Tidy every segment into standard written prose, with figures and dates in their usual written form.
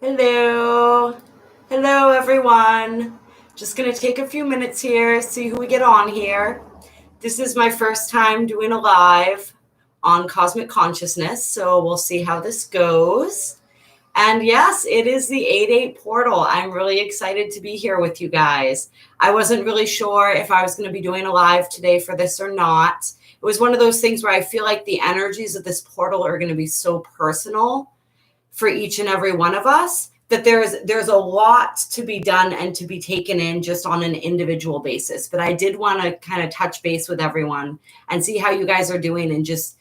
Hello. Hello, everyone. Just going to take a few minutes here, see who we get on here. This is my first time doing a live on Cosmic Consciousness, so we'll see how this goes. And yes, it is the 8-8 portal. I'm really excited to be here with you guys. I wasn't really sure if I was going to be doing a live today for this or not. It was one of those things where I feel like the energies of this portal are going to be so personal for each and every one of us that there's a lot to be done and to be taken in just on an individual basis. But I did want to kind of touch base with everyone and see how you guys are doing and just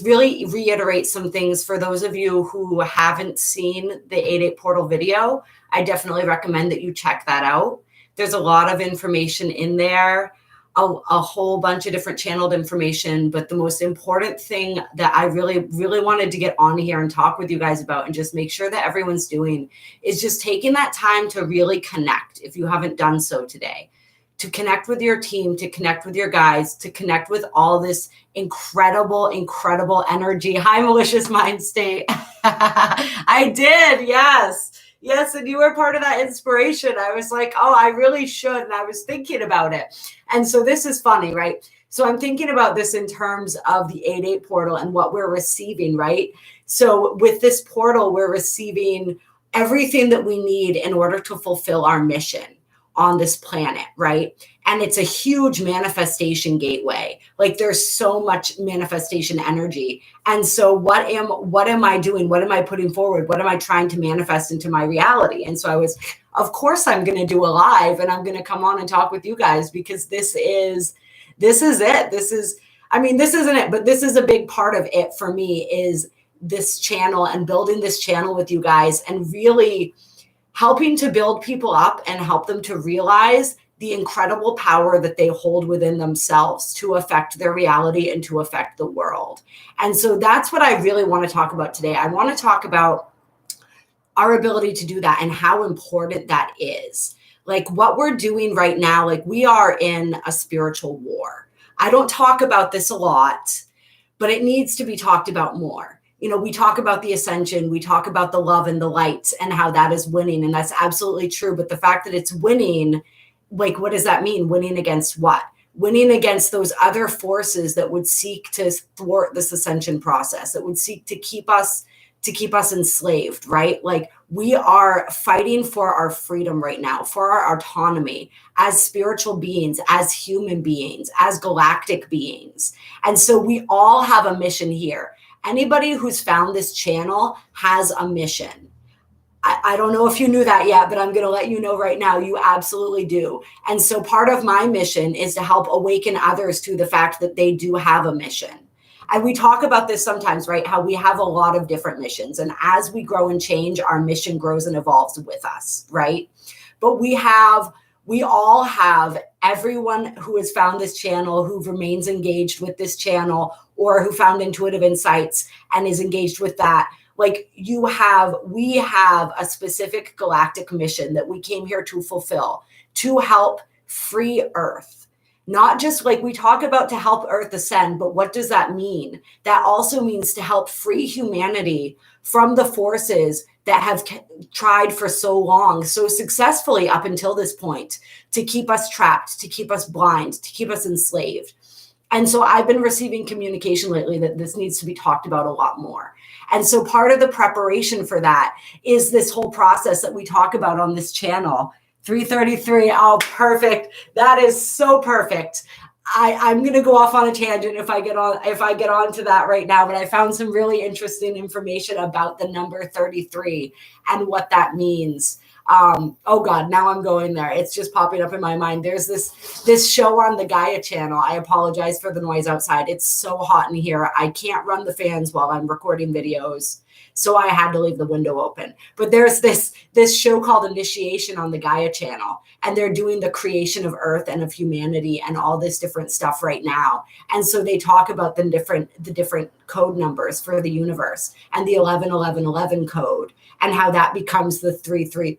really reiterate some things for those of you who haven't seen the 8-8 portal video. I definitely recommend that you check that out. There's a lot of information in there, a whole bunch of different channeled information. But the most important thing that I really, really wanted to get on here and talk with you guys about and just make sure that everyone's doing is just taking that time to really connect if you haven't done so today. To connect with your team, to connect with your guys, to connect with all this incredible, incredible energy. Hi, Malicious Mind State. I did, yes. Yes, and you were part of that inspiration. I was like, oh, I really should. And I was thinking about it. And so this is funny, right? So I'm thinking about this in terms of the 8-8 portal and what we're receiving, right? So with this portal, we're receiving everything that we need in order to fulfill our mission on this planet, right? And it's a huge manifestation gateway. Like there's so much manifestation energy. And so what am I doing? What am I putting forward? What am I trying to manifest into my reality? And so of course I'm going to do a live and I'm going to come on and talk with you guys because this is it. This isn't it, but this is a big part of it for me is this channel and building this channel with you guys and really helping to build people up and help them to realize the incredible power that they hold within themselves to affect their reality and to affect the world. And so that's what I really want to talk about today. I want to talk about our ability to do that and how important that is. Like what we're doing right now, like we are in a spiritual war. I don't talk about this a lot, but it needs to be talked about more. You know, we talk about the ascension, we talk about the love and the light and how that is winning. And that's absolutely true. But the fact that it's winning, like, what does that mean? Winning against what? Winning against those other forces that would seek to thwart this ascension process, that would seek to keep us enslaved, right? Like we are fighting for our freedom right now, for our autonomy as spiritual beings, as human beings, as galactic beings. And so we all have a mission here. Anybody who's found this channel has a mission. I don't know if you knew that yet, but I'm going to let you know right now, you absolutely do. And so part of my mission is to help awaken others to the fact that they do have a mission. And we talk about this sometimes, right? How we have a lot of different missions. And as we grow and change, our mission grows and evolves with us, right? But we all have everyone who has found this channel, who remains engaged with this channel, or who found intuitive insights and is engaged with that. Like we have a specific galactic mission that we came here to fulfill, to help free Earth. Not just like we talk about to help Earth ascend, but what does that mean? That also means to help free humanity from the forces that have tried for so long, so successfully up until this point, to keep us trapped, to keep us blind, to keep us enslaved. And so I've been receiving communication lately that this needs to be talked about a lot more. And so part of the preparation for that is this whole process that we talk about on this channel. 333. Oh, perfect. That is so perfect. I'm going to go off on a tangent if I get on to that right now, but I found some really interesting information about the number 33 and what that means. Oh God, now I'm going there. It's just popping up in my mind. There's this show on the Gaia channel. I apologize for the noise outside. It's so hot in here. I can't run the fans while I'm recording videos. So I had to leave the window open. But there's this show called Initiation on the Gaia channel, and they're doing the creation of Earth and of humanity and all this different stuff right now. And so they talk about the different code numbers for the universe and the 111111 code and how that becomes the 33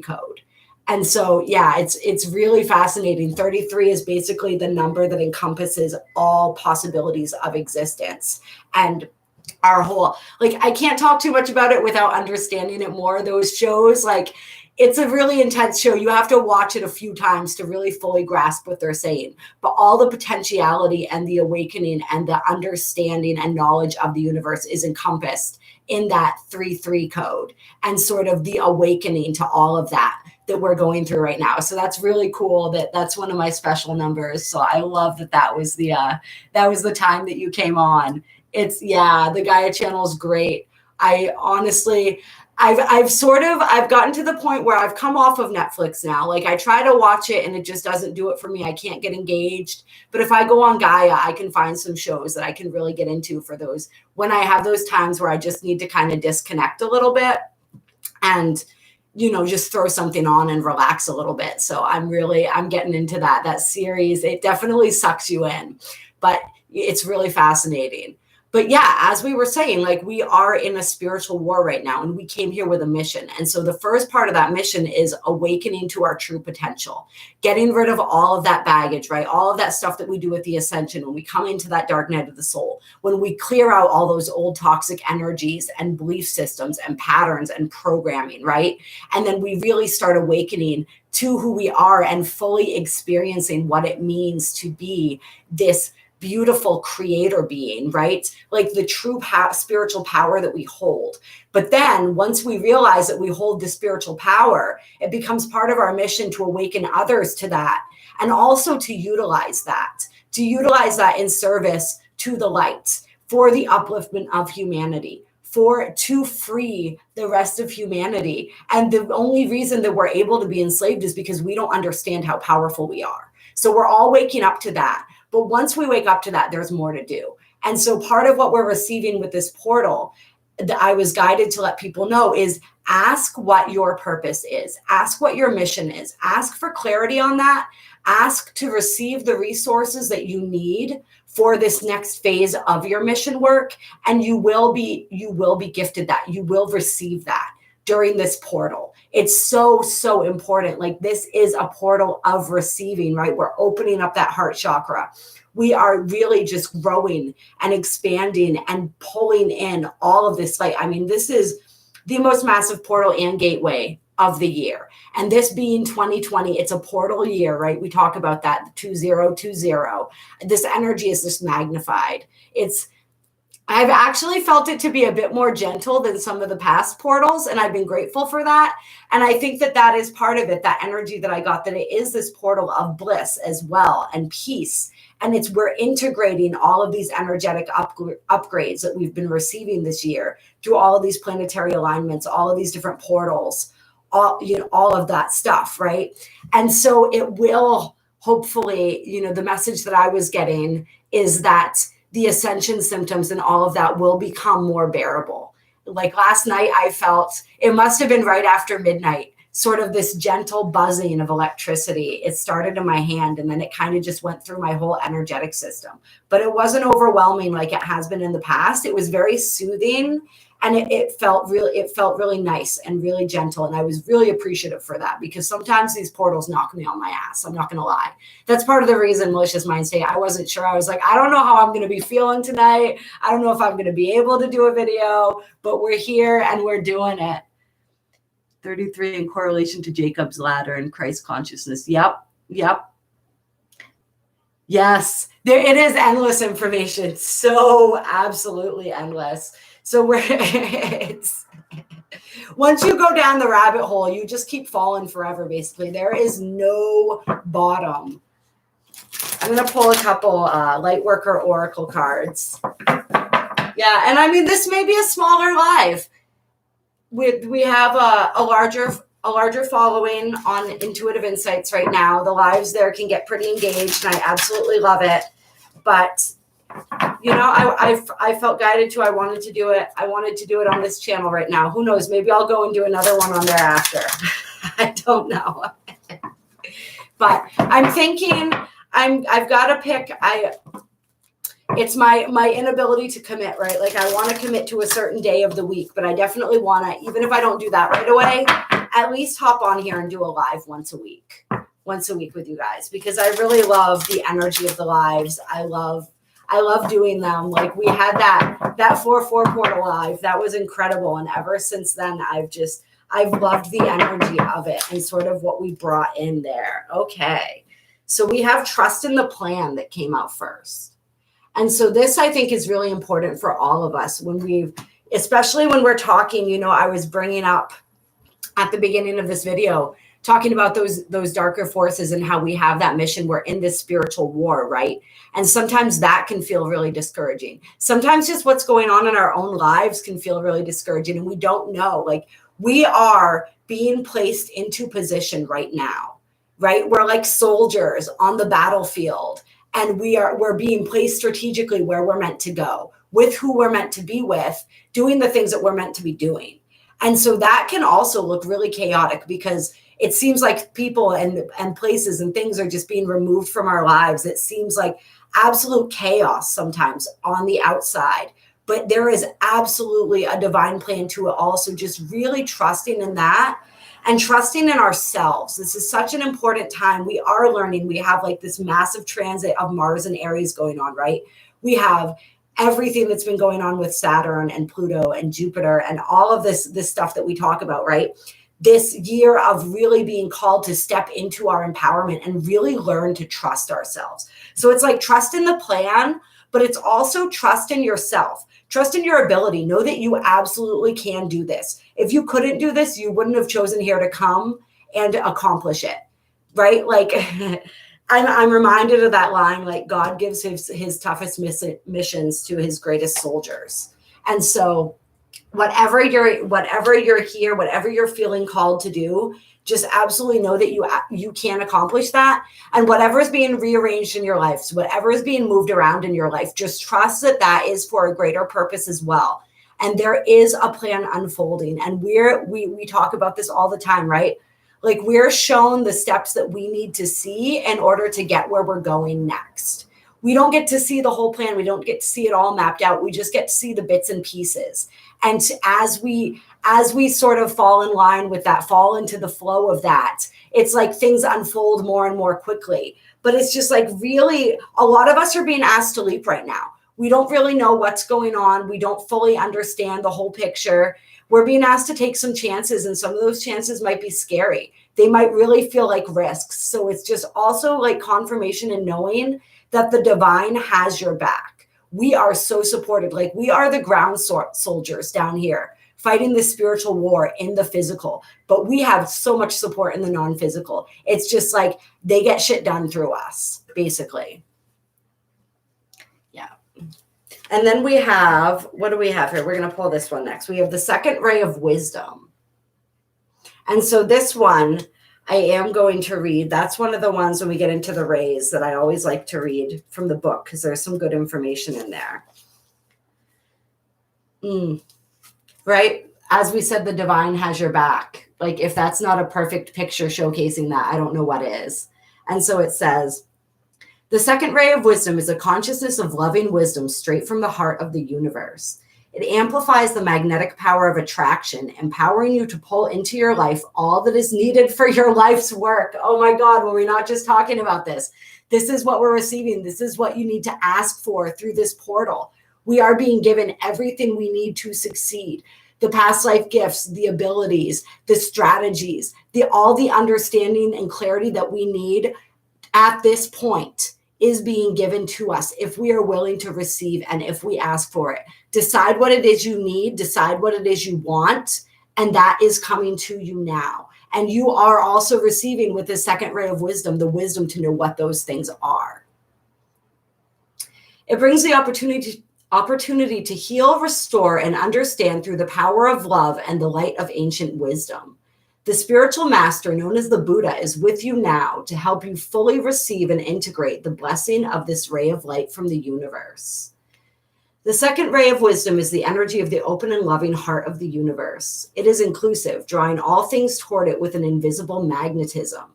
code. And so, yeah, it's really fascinating. 33 is basically the number that encompasses all possibilities of existence. And our whole, like, I can't talk too much about it without understanding it more. Those shows, like, it's a really intense show. You have to watch it a few times to really fully grasp what they're saying. But all the potentiality and the awakening and the understanding and knowledge of the universe is encompassed in that 3-3 code, and sort of the awakening to all of that we're going through right now. So that's really cool. That's one of my special numbers. So I love that was the time that you came on. It's, yeah, the Gaia channel is great. I honestly, I've gotten to the point where I've come off of Netflix now. Like, I try to watch it and it just doesn't do it for me. I can't get engaged. But if I go on Gaia, I can find some shows that I can really get into for those, when I have those times where I just need to kind of disconnect a little bit and, you know, just throw something on and relax a little bit. So I'm getting into that series. It definitely sucks you in, but it's really fascinating. But yeah, as we were saying, like, we are in a spiritual war right now, and we came here with a mission. And so the first part of that mission is awakening to our true potential, getting rid of all of that baggage, right? All of that stuff that we do with the Ascension when we come into that dark night of the soul, when we clear out all those old toxic energies and belief systems and patterns and programming, right? And then we really start awakening to who we are and fully experiencing what it means to be this beautiful creator being, right? Like the true spiritual power that we hold. But then once we realize that we hold the spiritual power, it becomes part of our mission to awaken others to that, and also to utilize that in service to the light, for the upliftment of humanity, to free the rest of humanity. And the only reason that we're able to be enslaved is because we don't understand how powerful we are. So we're all waking up to that. But once we wake up to that, there's more to do. And so part of what we're receiving with this portal that I was guided to let people know is ask what your purpose is. Ask what your mission is. Ask for clarity on that. Ask to receive the resources that you need for this next phase of your mission work. And you will be gifted that. You will receive that during this portal. It's so, so important. Like, this is a portal of receiving, right? We're opening up that heart chakra. We are really just growing and expanding and pulling in all of this light. I mean, this is the most massive portal and gateway of the year. And this being 2020, it's a portal year, right? We talk about that, 2020. This energy is just magnified. I've actually felt it to be a bit more gentle than some of the past portals, and I've been grateful for that. And I think that is part of it, that energy that I got, that it is this portal of bliss as well, and peace. And we're integrating all of these energetic upgrades that we've been receiving this year through all of these planetary alignments, all of these different portals, all of that stuff, right? And so it will hopefully, the message that I was getting is that the ascension symptoms and all of that will become more bearable. Like last night, I felt, it must have been right after midnight, sort of this gentle buzzing of electricity. It started in my hand, and then it kind of just went through my whole energetic system. But it wasn't overwhelming like it has been in the past. It was very soothing, and it felt really nice and really gentle. And I was really appreciative for that, because sometimes these portals knock me on my ass. I'm not going to lie. That's part of the reason Malicious Mind State, I wasn't sure. I was like, I don't know how I'm going to be feeling tonight. I don't know if I'm going to be able to do a video, but we're here and we're doing it. 33 in correlation to Jacob's ladder and Christ consciousness. Yep. Yes, it is endless information. So absolutely endless. So once you go down the rabbit hole, you just keep falling forever, basically. There is no bottom. I'm going to pull a couple Lightworker Oracle cards. Yeah, and I mean, this may be a smaller live. We have a larger following on Intuitive Insights right now. The lives there can get pretty engaged, and I absolutely love it. But I felt guided to. I wanted to do it. I wanted to do it on this channel right now. Who knows? Maybe I'll go and do another one on there after. I don't know. But I'm thinking I've got to pick. It's my inability to commit, right? Like, I want to commit to a certain day of the week, but I definitely want to, even if I don't do that right away, at least hop on here and do a live once a week with you guys, because I really love the energy of the lives. I love I love doing them. Like we had that 4/4 portal live. That was incredible. And ever since then, I've loved the energy of it and sort of what we brought in there. Okay. So we have trust in the plan that came out first. And so this, I think, is really important for all of us especially when we're talking, I was bringing up at the beginning of this video, talking about those darker forces and how we have that mission. We're in this spiritual war, right? And sometimes that can feel really discouraging. Sometimes just what's going on in our own lives can feel really discouraging. And we don't know, like we are being placed into position right now, right? We're like soldiers on the battlefield, and we're being placed strategically where we're meant to go, with who we're meant to be with, doing the things that we're meant to be doing. And so that can also look really chaotic because it seems like people and places and things are just being removed from our lives. It seems like absolute chaos sometimes on the outside, but there is absolutely a divine plan to it also, just really trusting in that and trusting in ourselves. This is such an important time. We are learning. We have like this massive transit of Mars and Aries going on, right? We have everything that's been going on with Saturn and Pluto and Jupiter and all of this stuff that we talk about, right? This year of really being called to step into our empowerment and really learn to trust ourselves. So it's like trust in the plan, but it's also trust in yourself. Trust in your ability. Know that you absolutely can do this. If you couldn't do this, you wouldn't have chosen here to come and accomplish it, right? Like I'm reminded of that line, like God gives his toughest missions to his greatest soldiers. And so whatever you're here, whatever you're feeling called to do, just absolutely know that you can accomplish that. And whatever is being rearranged in your life, so whatever is being moved around in your life, just trust that that is for a greater purpose as well. And there is a plan unfolding. And we talk about this all the time, right? Like we're shown the steps that we need to see in order to get where we're going next. We don't get to see the whole plan. We don't get to see it all mapped out. We just get to see the bits and pieces. And as we sort of fall in line with that, fall into the flow of that, it's like things unfold more and more quickly. But it's just like really, a lot of us are being asked to leap right now. We don't really know what's going on. We don't fully understand the whole picture. We're being asked to take some chances, and some of those chances might be scary. They might really feel like risks. So it's just also like confirmation and knowing that the divine has your back. We are so supported. Like we are the ground soldiers down here fighting this spiritual war in the physical, but we have so much support in the non-physical. It's just like they get shit done through us, basically. Yeah. And then we have, what do we have here? We're going to pull this one next. We have the second ray of wisdom. And so this one I am going to read. That's one of the ones when we get into the rays that I always like to read from the book because there's some good information in there. Right? As we said, the divine has your back. Like if that's not a perfect picture showcasing that, I don't know what is. And so it says, the second ray of wisdom is a consciousness of loving wisdom straight from the heart of the universe. It amplifies the magnetic power of attraction, empowering you to pull into your life all that is needed for your life's work. Oh my God, were we not just talking about this? This is what we're receiving. This is what you need to ask for through this portal. We are being given everything we need to succeed. The past life gifts, the abilities, the strategies, all the understanding and clarity that we need at this point is being given to us if we are willing to receive and if we ask for it. Decide what it is you need, decide what it is you want, and that is coming to you now. And you are also receiving with the second ray of wisdom, the wisdom to know what those things are. It brings the opportunity to heal, restore, and understand through the power of love and the light of ancient wisdom. The spiritual master known as the Buddha is with you now to help you fully receive and integrate the blessing of this ray of light from the universe. The second ray of wisdom is the energy of the open and loving heart of the universe. It is inclusive, drawing all things toward it with an invisible magnetism.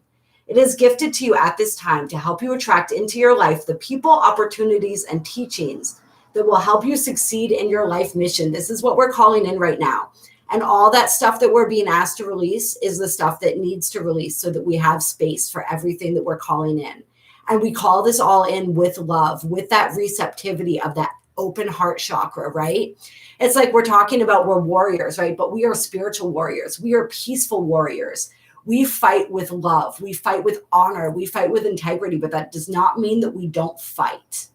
It is gifted to you at this time to help you attract into your life the people, opportunities, and teachings that will help you succeed in your life mission. This is what we're calling in right now. And all that stuff that we're being asked to release is the stuff that needs to release so that we have space for everything that we're calling in. And we call this all in with love, with that receptivity of that open heart chakra, right? It's like we're talking about we're warriors, right? But we are spiritual warriors. We are peaceful warriors. We fight with love. We fight with honor. We fight with integrity, but that does not mean that we don't fight.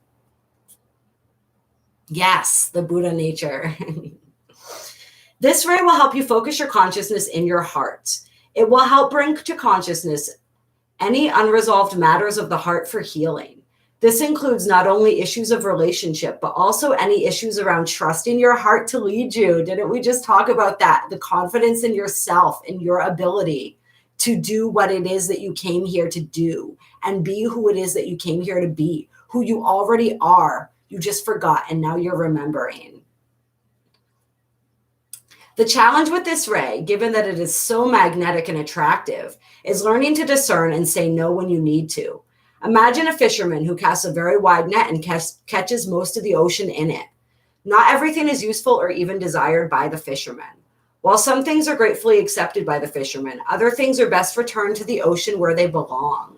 Yes, the Buddha nature. This ray will help you focus your consciousness in your heart. It will help bring to consciousness any unresolved matters of the heart for healing. This includes not only issues of relationship, but also any issues around trusting your heart to lead you. Didn't we just talk about that? The confidence in yourself and your ability to do what it is that you came here to do and be who it is that you came here to be, who you already are. You just forgot, and now you're remembering. The challenge with this ray, given that it is so magnetic and attractive, is learning to discern and say no when you need to. Imagine a fisherman who casts a very wide net and catches most of the ocean in it. Not everything is useful or even desired by the fisherman. While some things are gratefully accepted by the fisherman, other things are best returned to the ocean where they belong.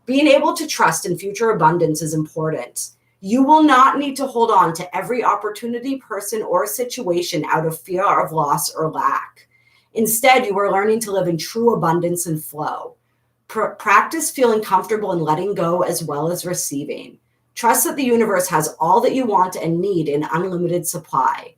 Being able to trust in future abundance is important. You will not need to hold on to every opportunity, person, or situation out of fear of loss or lack. Instead, you are learning to live in true abundance and flow. Practice feeling comfortable in letting go as well as receiving. Trust that the universe has all that you want and need in unlimited supply.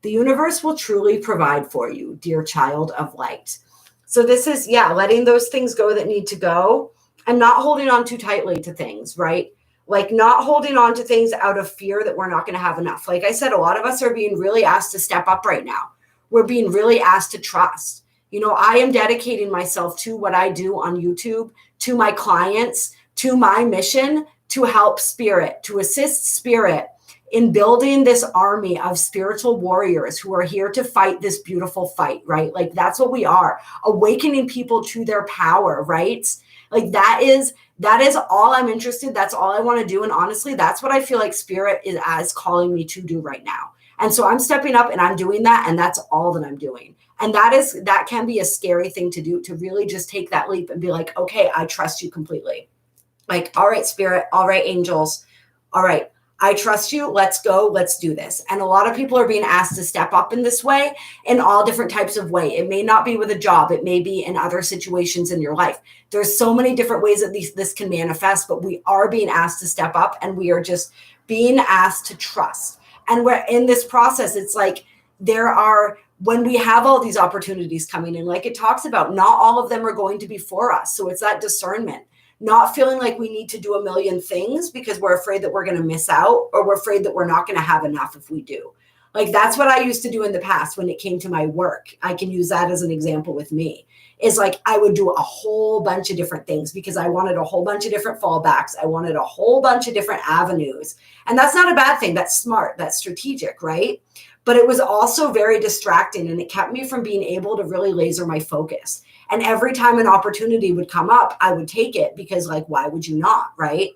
The universe will truly provide for you, dear child of light. So this is, letting those things go that need to go and not holding on too tightly to things, right? Like not holding on to things out of fear that we're not going to have enough. Like I said, a lot of us are being really asked to step up right now. We're being really asked to trust. You know, I am dedicating myself to what I do on YouTube, to my clients, to my mission, to help spirit, to assist spirit in building this army of spiritual warriors who are here to fight this beautiful fight, right? Like that's what we are, awakening people to their power, right? Like that is all I'm interested. That's all I want to do. And honestly, that's what I feel like spirit is calling me to do right now. And so I'm stepping up and I'm doing that. And that's all that I'm doing. And that can be a scary thing to do, to really just take that leap and be like, okay, I trust you completely. Like, all right, spirit, all right, angels, all right, I trust you. Let's go. Let's do this. And a lot of people are being asked to step up in this way in all different types of way. It may not be with a job. It may be in other situations in your life. There's so many different ways that this can manifest, but we are being asked to step up and we are just being asked to trust. And we're in this process. It's like when we have all these opportunities coming in, like it talks about, not all of them are going to be for us. So it's that discernment. Not feeling like we need to do a million things because we're afraid that we're going to miss out, or we're afraid that we're not going to have enough if we do. Like that's what I used to do in the past when it came to my work. I can use that as an example with me. Is like I would do a whole bunch of different things because I wanted a whole bunch of different fallbacks. I wanted a whole bunch of different avenues. And that's not a bad thing. That's smart. That's strategic, right? But it was also very distracting, and it kept me from being able to really laser my focus. And every time an opportunity would come up, I would take it because, like, why would you not, right?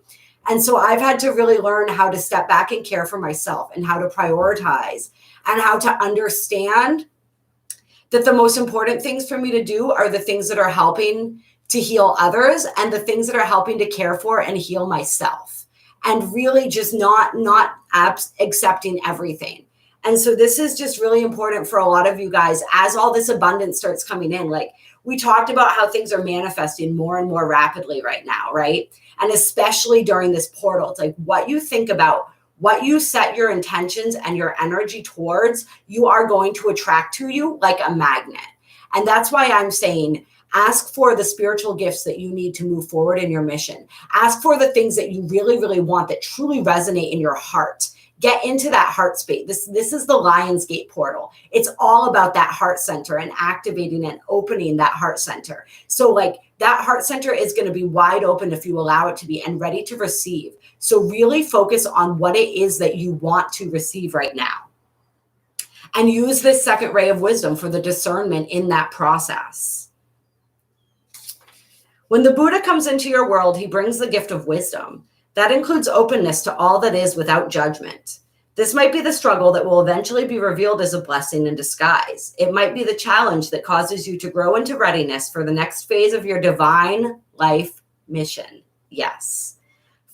And so I've had to really learn how to step back and care for myself and how to prioritize and how to understand that the most important things for me to do are the things that are helping to heal others and the things that are helping to care for and heal myself, and really just not accepting everything. And so this is just really important for a lot of you guys as all this abundance starts coming in. Like we talked about how things are manifesting more and more rapidly right now, right? And especially during this portal, it's like what you think about, what you set your intentions and your energy towards, you are going to attract to you like a magnet. And that's why I'm saying, ask for the spiritual gifts that you need to move forward in your mission. Ask for the things that you really, really want that truly resonate in your heart. Get into that heart space. This is the Lionsgate portal. It's all about that heart center and activating and opening that heart center. So like that heart center is going to be wide open if you allow it to be and ready to receive. So really focus on what it is that you want to receive right now. And use this second ray of wisdom for the discernment in that process. When the Buddha comes into your world, he brings the gift of wisdom. That includes openness to all that is without judgment. This might be the struggle that will eventually be revealed as a blessing in disguise. It might be the challenge that causes you to grow into readiness for the next phase of your divine life mission. Yes.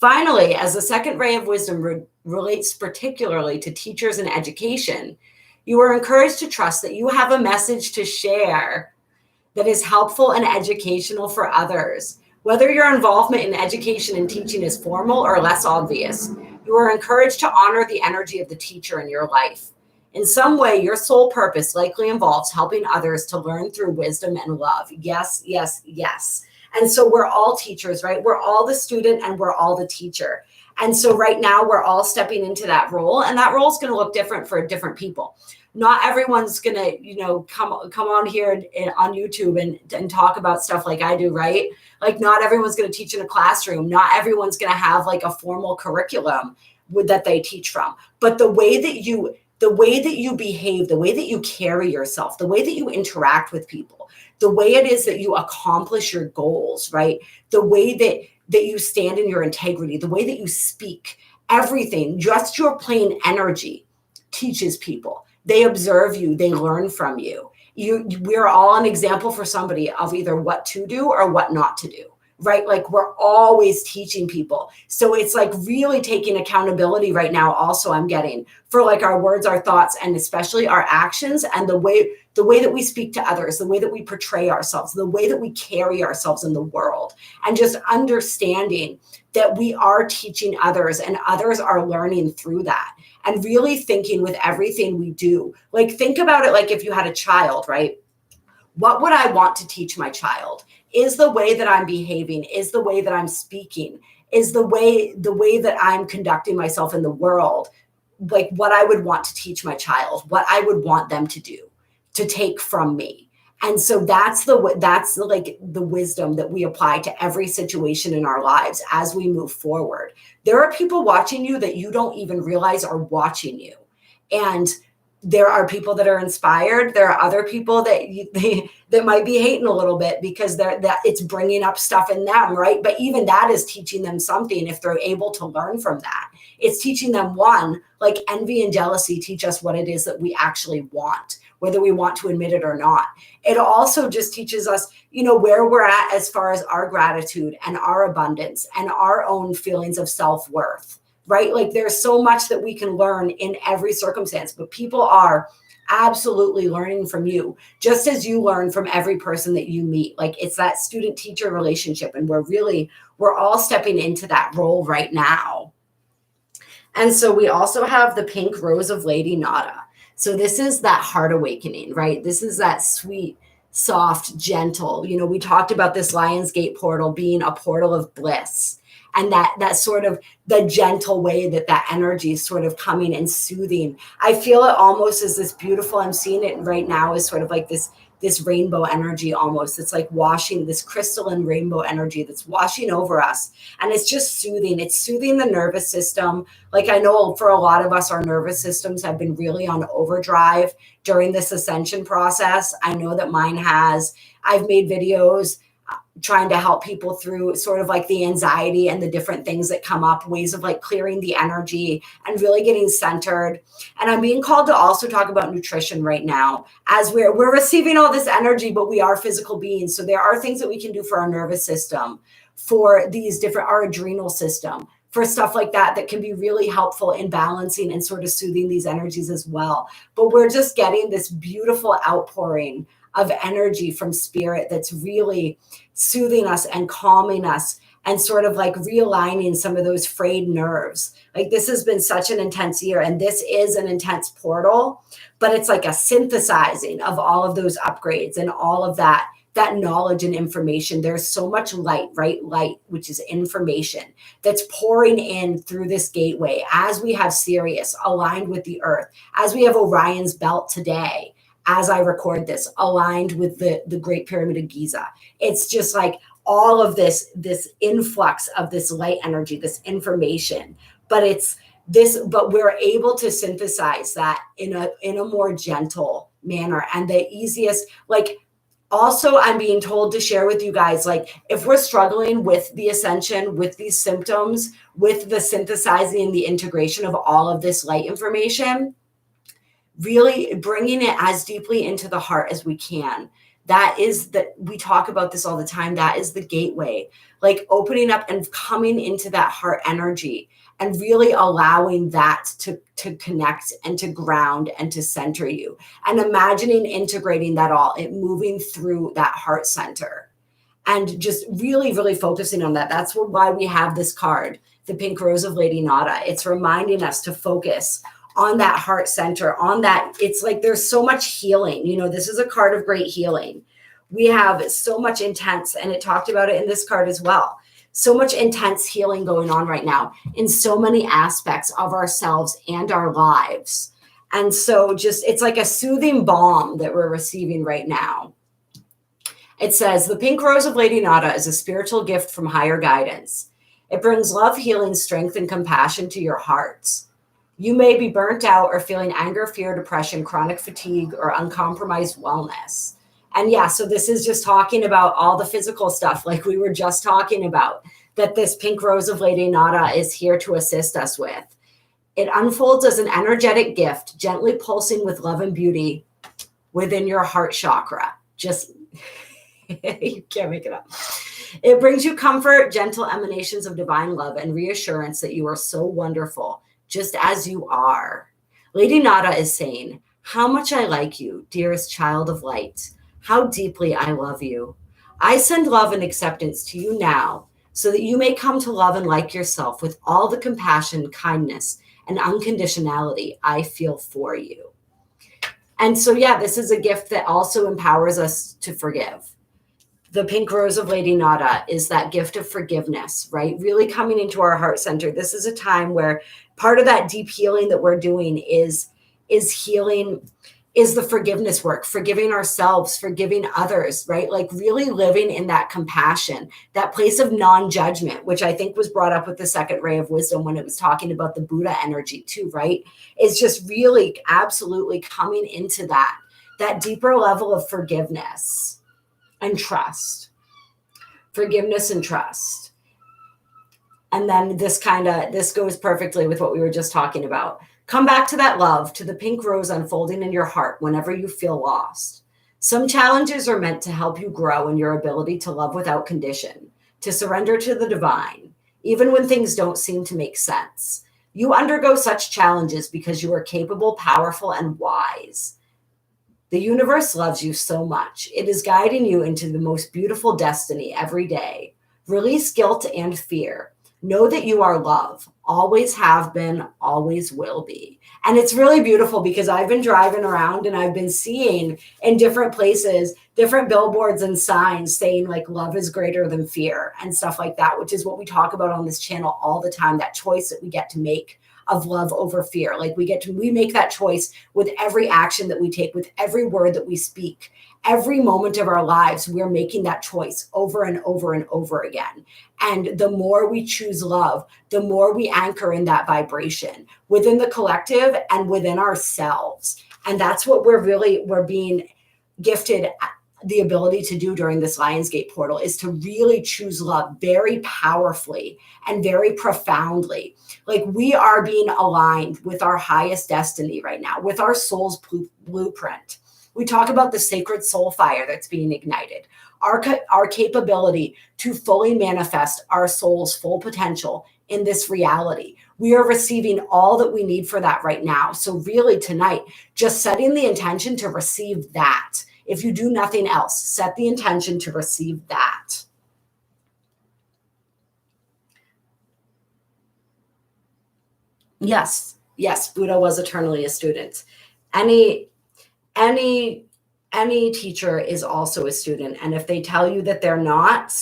Finally, as the second ray of wisdom relates particularly to teachers and education, you are encouraged to trust that you have a message to share that is helpful and educational for others. Whether your involvement in education and teaching is formal or less obvious, you are encouraged to honor the energy of the teacher in your life. In some way, your sole purpose likely involves helping others to learn through wisdom and love. Yes, yes, yes. And so we're all teachers, right? We're all the student and we're all the teacher. And so right now we're all stepping into that role, and that role is going to look different for different people. Not everyone's going to, come on here on YouTube and talk about stuff like I do, right? Like not everyone's going to teach in a classroom. Not everyone's going to have like a formal curriculum that they teach from. But the way that you behave, the way that you carry yourself, the way that you interact with people, the way it is that you accomplish your goals, right? The way that you stand in your integrity, the way that you speak, everything, just your plain energy teaches people. They observe you, they learn from you. We're all an example for somebody of either what to do or what not to do, right? Like we're always teaching people. So it's like really taking accountability right now. Also, I'm getting for like our words, our thoughts, and especially our actions and the way that we speak to others, the way that we portray ourselves, the way that we carry ourselves in the world, and just understanding that we are teaching others and others are learning through that. And really thinking with everything we do, like think about it like if you had a child, right? What would I want to teach my child? Is the way that I'm behaving, is the way that I'm speaking, is the way that I'm conducting myself in the world, like what I would want to teach my child, what I would want them to do, to take from me. And so that's the wisdom that we apply to every situation in our lives as we move forward. There are people watching you that you don't even realize are watching you. And there are people that are inspired. There are other people that might be hating a little bit because that it's bringing up stuff in them, right? But even that is teaching them something if they're able to learn from that. It's teaching them, one, like envy and jealousy teach us what it is that we actually want, whether we want to admit it or not. It also just teaches us, where we're at as far as our gratitude and our abundance and our own feelings of self-worth, right? Like there's so much that we can learn in every circumstance, but people are absolutely learning from you, just as you learn from every person that you meet. Like it's that student-teacher relationship, and we're all stepping into that role right now. And so we also have the pink rose of Lady Nada. So this is that heart awakening, right? This is that sweet, soft, gentle. We talked about this Lionsgate portal being a portal of bliss, and that sort of the gentle way that energy is sort of coming and soothing. I feel it almost as this beautiful, I'm seeing it right now as sort of like this rainbow energy almost. It's like washing, this crystalline rainbow energy that's washing over us. And it's just soothing. It's soothing the nervous system. Like I know for a lot of us, our nervous systems have been really on overdrive during this ascension process. I know that mine has. I've made videos trying to help people through sort of like the anxiety and the different things that come up, ways of like clearing the energy and really getting centered. And I'm being called to also talk about nutrition right now as we're receiving all this energy, but we are physical beings. So there are things that we can do for our nervous system, for our adrenal system, for stuff like that can be really helpful in balancing and sort of soothing these energies as well. But we're just getting this beautiful outpouring of energy from spirit that's really soothing us and calming us and sort of like realigning some of those frayed nerves. Like this has been such an intense year, and this is an intense portal, but it's like a synthesizing of all of those upgrades and all of that knowledge and information. There's so much light, right? Light, which is information that's pouring in through this gateway as we have Sirius aligned with the earth, as we have Orion's belt today, as I record this, aligned with the Great Pyramid of Giza. It's just like all of this influx of this light energy, this information, but we're able to synthesize that in a more gentle manner. And the easiest, like, also, I'm being told to share with you guys, like, if we're struggling with the ascension, with these symptoms, with the synthesizing and the integration of all of this light information, really bringing it as deeply into the heart as we can. That is that we talk about this all the time. That is the gateway, like opening up and coming into that heart energy and really allowing that to connect and to ground and to center you, and imagining integrating that all, it moving through that heart center and just really, really focusing on that. That's why we have this card, the Pink Rose of Lady Nada. It's reminding us to focus on that heart center, on that. It's like there's so much healing. You know, this is a card of great healing. We have so much intense, and it talked about it in this card as well. So much intense healing going on right now in so many aspects of ourselves and our lives. And so just, it's like a soothing balm that we're receiving right now. It says, the Pink Rose of Lady Nada is a spiritual gift from higher guidance. It brings love, healing, strength, and compassion to your hearts. You may be burnt out or feeling anger, fear, depression, chronic fatigue, or uncompromised wellness. And yeah, so this is just talking about all the physical stuff like we were just talking about, that this Pink Rose of Lady Nada is here to assist us with. It unfolds as an energetic gift, gently pulsing with love and beauty within your heart chakra. Just, you can't make it up. It brings you comfort, gentle emanations of divine love, and reassurance that you are so wonderful, just as you are. Lady Nada is saying, how much I like you, dearest child of light. How deeply I love you. I send love and acceptance to you now so that you may come to love and like yourself with all the compassion, kindness, and unconditionality I feel for you. And so, yeah, this is a gift that also empowers us to forgive. The Pink Rose of Lady Nada is that gift of forgiveness, right? Really coming into our heart center. This is a time where part of that deep healing that we're doing is healing, is the forgiveness work, forgiving ourselves, forgiving others, right? Like really living in that compassion, that place of non-judgment, which I think was brought up with the second ray of wisdom when it was talking about the Buddha energy too, right? It's just really absolutely coming into that deeper level of forgiveness and trust. Forgiveness and trust. And then this goes perfectly with what we were just talking about. Come back to that love, to the pink rose unfolding in your heart whenever you feel lost. Some challenges are meant to help you grow in your ability to love without condition, to surrender to the divine, even when things don't seem to make sense. You undergo such challenges because you are capable, powerful, and wise. The universe loves you so much. It is guiding you into the most beautiful destiny every day. Release guilt and fear. Know that you are love, always have been, always will be. And it's really beautiful because I've been driving around and I've been seeing in different places, different billboards and signs saying like love is greater than fear and stuff like that, which is what we talk about on this channel all the time, that choice that we get to make of love over fear. Like we make that choice with every action that we take, with every word that we speak. Every moment of our lives, we're making that choice over and over and over again. And the more we choose love, the more we anchor in that vibration within the collective and within ourselves. And that's what we're being gifted the ability to do during this Lionsgate portal, is to really choose love very powerfully and very profoundly. Like we are being aligned with our highest destiny right now, with our soul's blueprint. We talk about the sacred soul fire that's being ignited, our capability to fully manifest our soul's full potential in this reality. We are receiving all that we need for that right now. So really tonight, just setting the intention to receive that. If you do nothing else, set the intention to receive that. Yes, Buddha was eternally a student. Any teacher is also a student. And if they tell you that they're not,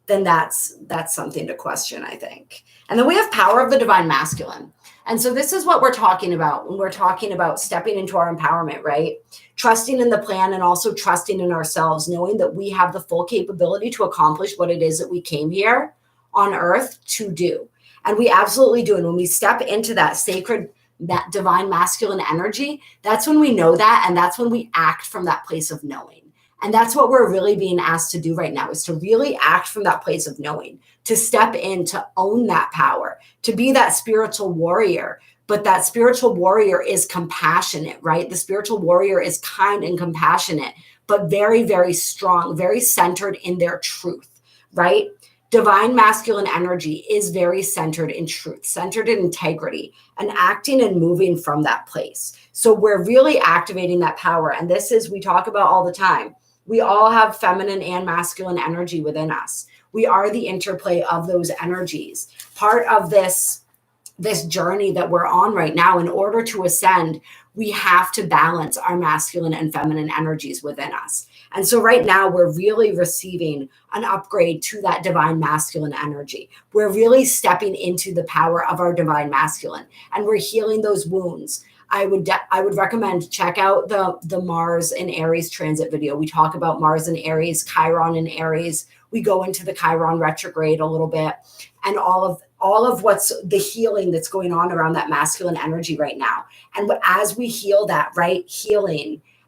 then that's something to question, I think. And then we have power of the divine masculine. And so this is what we're talking about when we're talking about stepping into our empowerment, right? Trusting in the plan and also trusting in ourselves, knowing that we have the full capability to accomplish what it is that we came here on earth to do. And we absolutely do. And when we step into that sacred, that divine masculine energy, that's when we know that. And that's when we act from that place of knowing. And that's what we're really being asked to do right now, is to really act from that place of knowing, to step in, to own that power, to be that spiritual warrior, But that spiritual warrior is compassionate, right? The spiritual warrior is kind and compassionate, but very, very strong, very centered in their truth, right? Divine masculine energy is very centered in truth, centered in integrity, and acting and moving from that place. So we're really activating that power. And this is, we talk about all the time. We all have feminine and masculine energy within us. We are the interplay of those energies. Part of this journey that we're on right now, in order to ascend, we have to balance our masculine and feminine energies within us. And so right now we're really receiving an upgrade to that divine masculine energy. We're really stepping into the power of our divine masculine, and we're healing those wounds. I would recommend check out the Mars in Aries transit video. We talk about Mars in Aries, Chiron in Aries. We go into the Chiron retrograde a little bit, and all of what's the healing that's going on around that masculine energy right now. And as we heal that, right?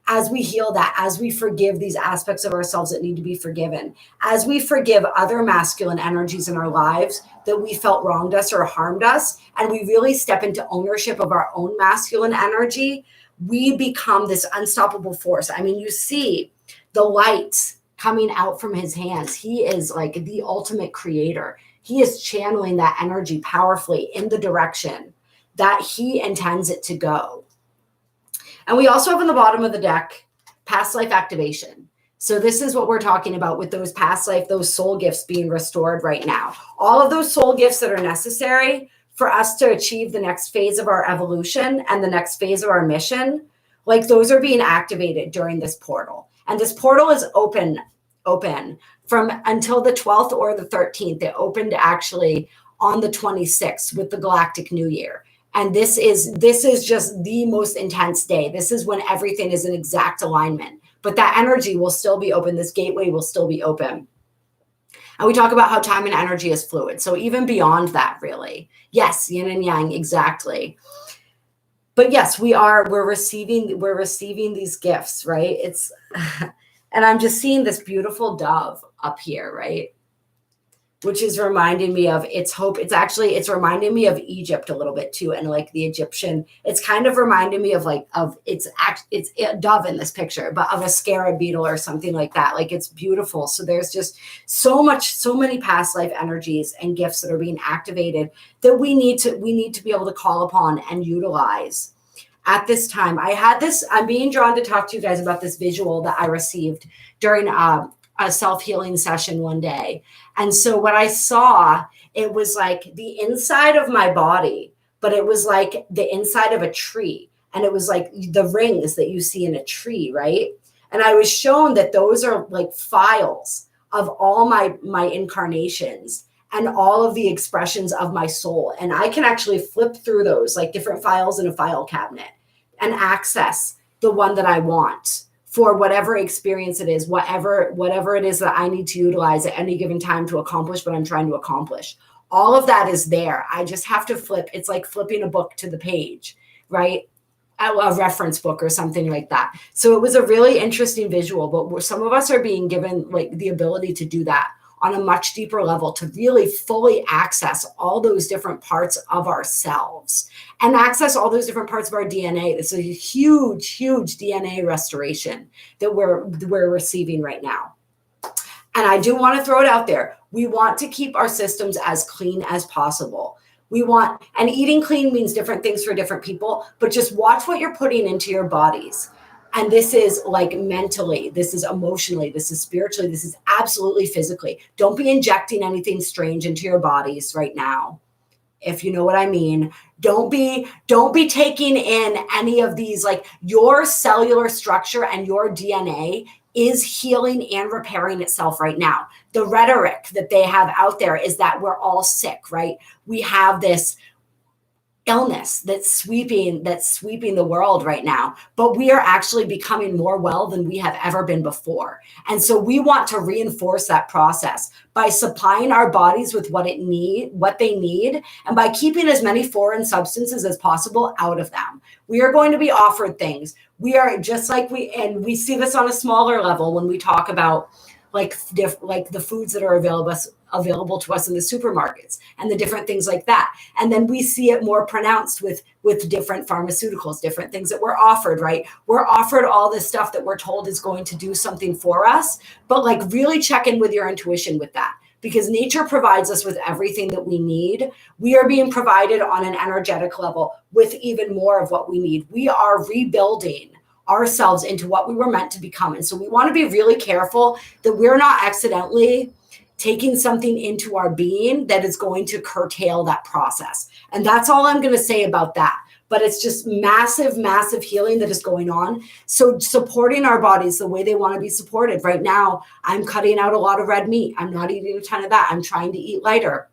As we heal that, as we forgive these aspects of ourselves that need to be forgiven, as we forgive other masculine energies in our lives that we felt wronged us or harmed us, and we really step into ownership of our own masculine energy, we become this unstoppable force. I mean, you see the light coming out from his hands. He is like the ultimate creator. He is channeling that energy powerfully in the direction that he intends it to go. And we also have in the bottom of the deck, past life activation. So this is what we're talking about with those past life, those soul gifts being restored right now. All of those soul gifts that are necessary for us to achieve the next phase of our evolution and the next phase of our mission, like those are being activated during this portal. And this portal is open from until the 12th or the 13th. It opened actually on the 26th with the Galactic New Year. And this is just the most intense day. This is when everything is in exact alignment. But that energy will still be open. This gateway will still be open. And we talk about how time and energy is fluid. So even beyond that, really. Yes, yin and yang, exactly. But yes, we're receiving these gifts, right? It's and I'm just seeing this beautiful dove up here, right? Which is reminding me of its hope. It's reminding me of Egypt a little bit too. And like the Egyptian, it's kind of reminding me of it's a dove in this picture, but of a scarab beetle or something like that. Like it's beautiful. So there's just so many past life energies and gifts that are being activated that we need to be able to call upon and utilize at this time. I'm being drawn to talk to you guys about this visual that I received during a self-healing session one day. And so what I saw, it was like the inside of my body, but it was like the inside of a tree. And it was like the rings that you see in a tree, right? And I was shown that those are like files of all my incarnations and all of the expressions of my soul. And I can actually flip through those like different files in a file cabinet and access the one that I want for whatever experience it is, whatever it is that I need to utilize at any given time to accomplish what I'm trying to accomplish. All of that is there. I just have to flip. It's like flipping a book to the page, right? A reference book or something like that. So it was a really interesting visual, but some of us are being given like the ability to do that on a much deeper level, to really fully access all those different parts of ourselves and access all those different parts of our DNA. It's a huge, huge DNA restoration that we're receiving right now. And I do want to throw it out there. We want to keep our systems as clean as possible. And eating clean means different things for different people, but just watch what you're putting into your bodies. And this is like mentally, this is emotionally, this is spiritually, this is absolutely physically. Don't be injecting anything strange into your bodies right now, if you know what I mean. Don't be taking in any of these, like your cellular structure and your DNA is healing and repairing itself right now. The rhetoric that they have out there is that we're all sick, right? We have this illness that's sweeping the world right now, but we are actually becoming more well than we have ever been before. And so we want to reinforce that process by supplying our bodies with what they need, and by keeping as many foreign substances as possible out of them. We are going to be offered things. We are just like we see this on a smaller level when we talk about like the foods that are available to us in the supermarkets and the different things like that. And then we see it more pronounced with different pharmaceuticals, different things that we're offered, right? We're offered all this stuff that we're told is going to do something for us, but like really check in with your intuition with that, because nature provides us with everything that we need. We are being provided on an energetic level with even more of what we need. We are rebuilding ourselves into what we were meant to become. And so we want to be really careful that we're not accidentally taking something into our being that is going to curtail that process. And that's all I'm going to say about that. But it's just massive, massive healing that is going on. So supporting our bodies the way they want to be supported. Right now, I'm cutting out a lot of red meat. I'm not eating a ton of that. I'm trying to eat lighter.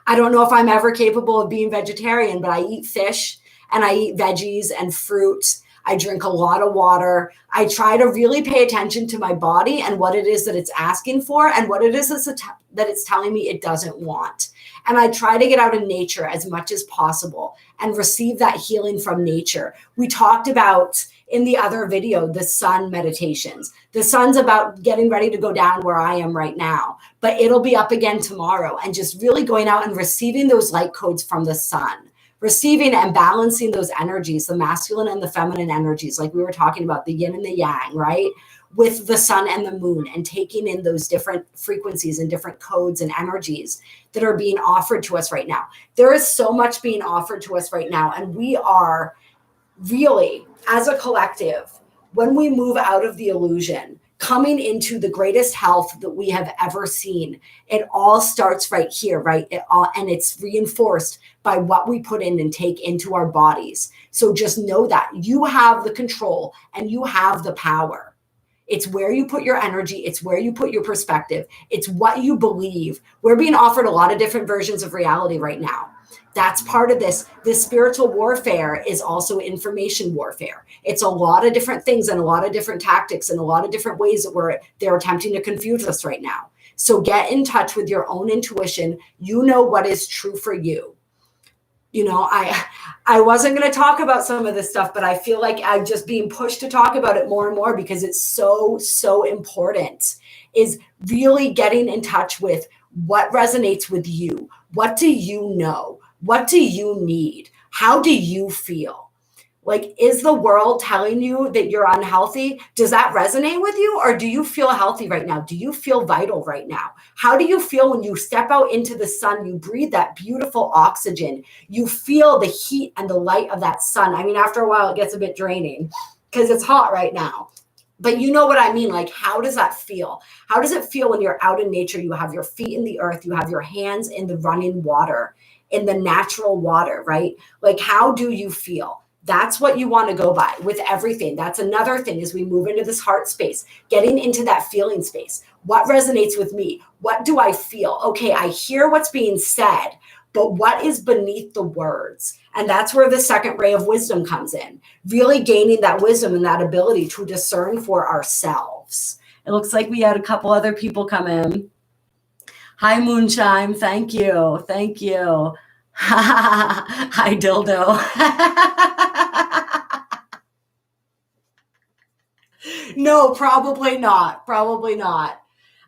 I don't know if I'm ever capable of being vegetarian, but I eat fish and I eat veggies and fruit. I drink a lot of water. I try to really pay attention to my body and what it is that it's asking for and what it is that it's telling me it doesn't want. And I try to get out in nature as much as possible and receive that healing from nature. We talked about in the other video, the sun meditations. The sun's about getting ready to go down where I am right now, but it'll be up again tomorrow, and just really going out and receiving those light codes from the sun. Receiving and balancing those energies, the masculine and the feminine energies, like we were talking about, the yin and the yang, right? With the sun and the moon, and taking in those different frequencies and different codes and energies that are being offered to us right now. There is so much being offered to us right now. And we are really, as a collective, when we move out of the illusion, coming into the greatest health that we have ever seen. It all starts right here, right? And it's reinforced by what we put in and take into our bodies. So just know that you have the control and you have the power. It's where you put your energy. It's where you put your perspective. It's what you believe. We're being offered a lot of different versions of reality right now. That's part of this. This spiritual warfare is also information warfare. It's a lot of different things and a lot of different tactics and a lot of different ways that they're attempting to confuse us right now. So get in touch with your own intuition. You know what is true for you. You know, I wasn't going to talk about some of this stuff, but I feel like I'm just being pushed to talk about it more and more because it's so, so important, is really getting in touch with what resonates with you. What do you know? What do you need? How do you feel? Like, is the world telling you that you're unhealthy? Does that resonate with you? Or do you feel healthy right now? Do you feel vital right now? How do you feel when you step out into the sun? You breathe that beautiful oxygen. You feel the heat and the light of that sun. I mean, after a while, it gets a bit draining because it's hot right now. But you know what I mean? Like, how does that feel? How does it feel when you're out in nature? You have your feet in the earth. You have your hands in the running water, in the natural water, right? Like, how do you feel? That's what you want to go by with everything. That's another thing as we move into this heart space, getting into that feeling space. What resonates with me? What do I feel? Okay, I hear what's being said, but what is beneath the words? And that's where the second ray of wisdom comes in, really gaining that wisdom and that ability to discern for ourselves. It looks like we had a couple other people come in. Hi, Moonshine. Thank you. Thank you. Hi, Dildo. No, probably not. Probably not.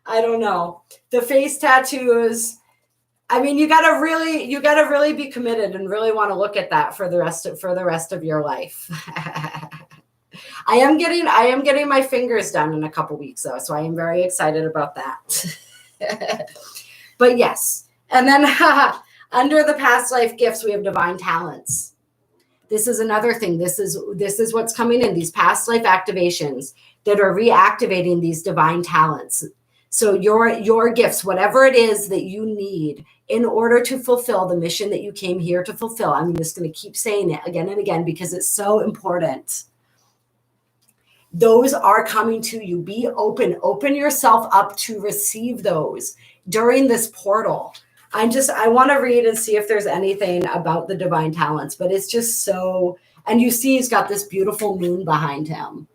I don't know. The face tattoos. I mean, you gotta really be committed and really want to look at that for the rest of your life. I am getting my fingers done in a couple weeks though, so I am very excited about that. But yes, and then under the past life gifts, we have divine talents. This is another thing. This is what's coming in, these past life activations that are reactivating these divine talents. So your gifts, whatever it is that you need in order to fulfill the mission that you came here to fulfill. I'm just going to keep saying it again and again because it's so important. Those are coming to you. Be open. Open yourself up to receive those during this portal. I want to read and see if there's anything about the divine talents, but it's just so, and you see he's got this beautiful moon behind him,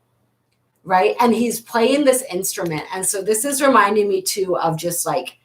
right? And he's playing this instrument. And so this is reminding me too of just like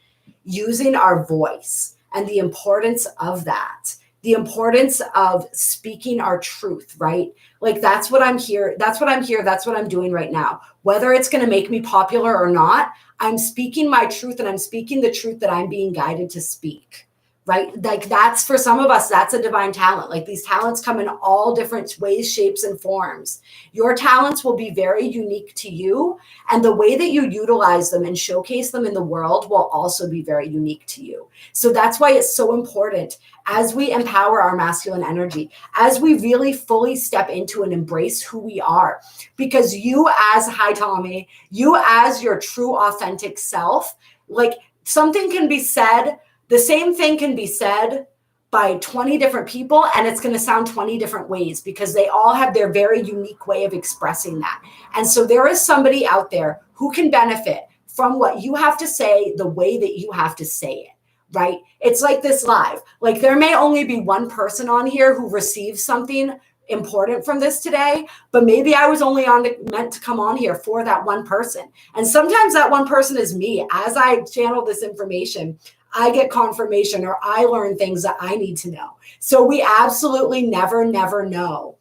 using our voice and the importance of that. the importance of speaking our truth, right? Like that's what I'm here. That's what I'm doing right now. Whether it's going to make me popular or not, I'm speaking my truth, and I'm speaking the truth that I'm being guided to speak, right? Like that's, for some of us, that's a divine talent. Like these talents come in all different ways, shapes, and forms. Your talents will be very unique to you, and the way that you utilize them and showcase them in the world will also be very unique to you. So that's why it's so important, as we empower our masculine energy, as we really fully step into and embrace who we are, because you as, hi Tommy, you as your true authentic self, like something can be said, the same thing can be said by 20 different people, and it's going to sound 20 different ways, because they all have their very unique way of expressing that. And so there is somebody out there who can benefit from what you have to say, the way that you have to say it. Right? It's like this live. Like there may only be one person on here who receives something important from this today, but maybe I was only meant to come on here for that one person. And sometimes that one person is me. As I channel this information, I get confirmation, or I learn things that I need to know. So we absolutely never know.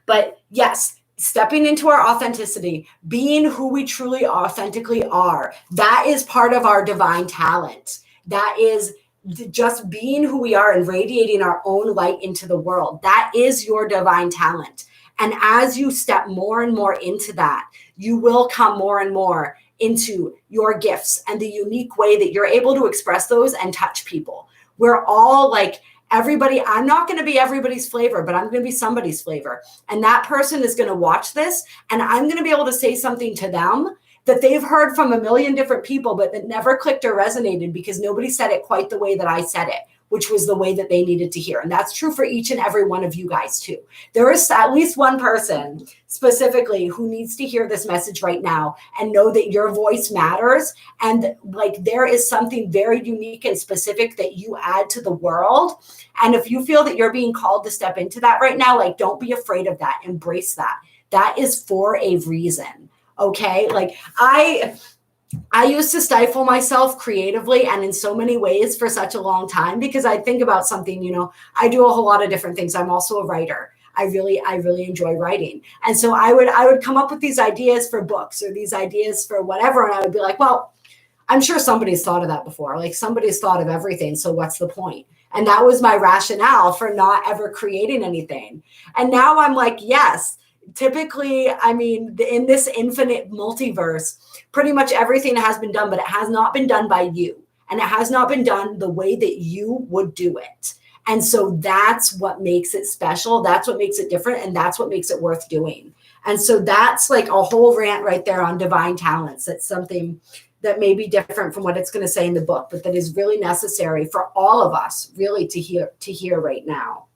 But yes, stepping into our authenticity, being who we truly authentically are, that is part of our divine talent. That is just being who we are and radiating our own light into the world. That is your divine talent. And as you step more and more into that, you will come more and more into your gifts and the unique way that you're able to express those and touch people. We're all like, everybody, I'm not going to be everybody's flavor, but I'm going to be somebody's flavor. And that person is going to watch this, and I'm going to be able to say something to them that they've heard from a million different people, but that never clicked or resonated because nobody said it quite the way that I said it, which was the way that they needed to hear. And that's true for each and every one of you guys too. There is at least one person specifically who needs to hear this message right now and know that your voice matters. And like there is something very unique and specific that you add to the world. And if you feel that you're being called to step into that right now, like don't be afraid of that. Embrace that. That is for a reason. Okay. Like I used to stifle myself creatively and in so many ways for such a long time, because I think about something, you know, I do a whole lot of different things. I'm also a writer. I really enjoy writing. And so I would come up with these ideas for books or these ideas for whatever. And I would be like, well, I'm sure somebody's thought of that before. Like somebody's thought of everything. So what's the point? And that was my rationale for not ever creating anything. And now I'm like, yes. Typically, I mean, in this infinite multiverse, pretty much everything has been done, but it has not been done by you. And it has not been done the way that you would do it. And so that's what makes it special. That's what makes it different. And that's what makes it worth doing. And so that's like a whole rant right there on divine talents. That's something that may be different from what it's going to say in the book, but that is really necessary for all of us really to hear right now.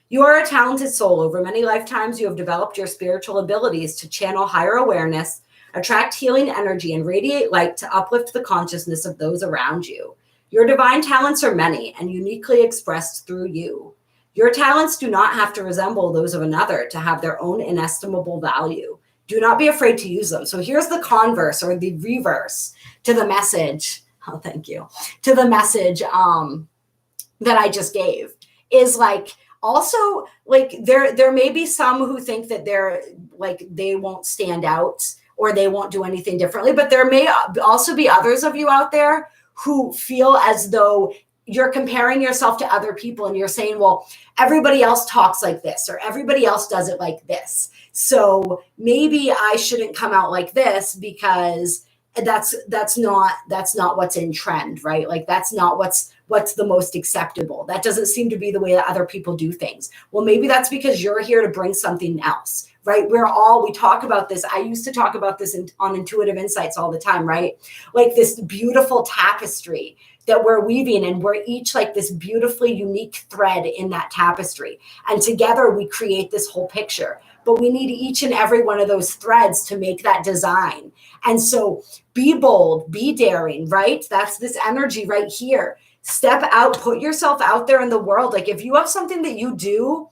You are a talented soul. Over many lifetimes, you have developed your spiritual abilities to channel higher awareness, attract healing energy, and radiate light to uplift the consciousness of those around you. Your divine talents are many and uniquely expressed through you. Your talents do not have to resemble those of another to have their own inestimable value. Do not be afraid to use them. So here's the converse or the reverse to the message. Oh, thank you. To the message that I just gave is like, also, like there may be some who think that they won't stand out or they won't do anything differently, but there may also be others of you out there who feel as though you're comparing yourself to other people and you're saying, well, everybody else talks like this or everybody else does it like this. So maybe I shouldn't come out like this because that's not what's in trend, right? Like that's not what's the most acceptable. That doesn't seem to be the way that other people do things. Well, maybe that's because you're here to bring something else, right? We talk about this. I used to talk about this on Intuitive Insights all the time, right? Like this beautiful tapestry that we're weaving, and we're each like this beautifully unique thread in that tapestry. And together we create this whole picture. But we need each and every one of those threads to make that design. And so be bold, be daring, right? That's this energy right here. Step out, put yourself out there in the world. Like if you have something that you do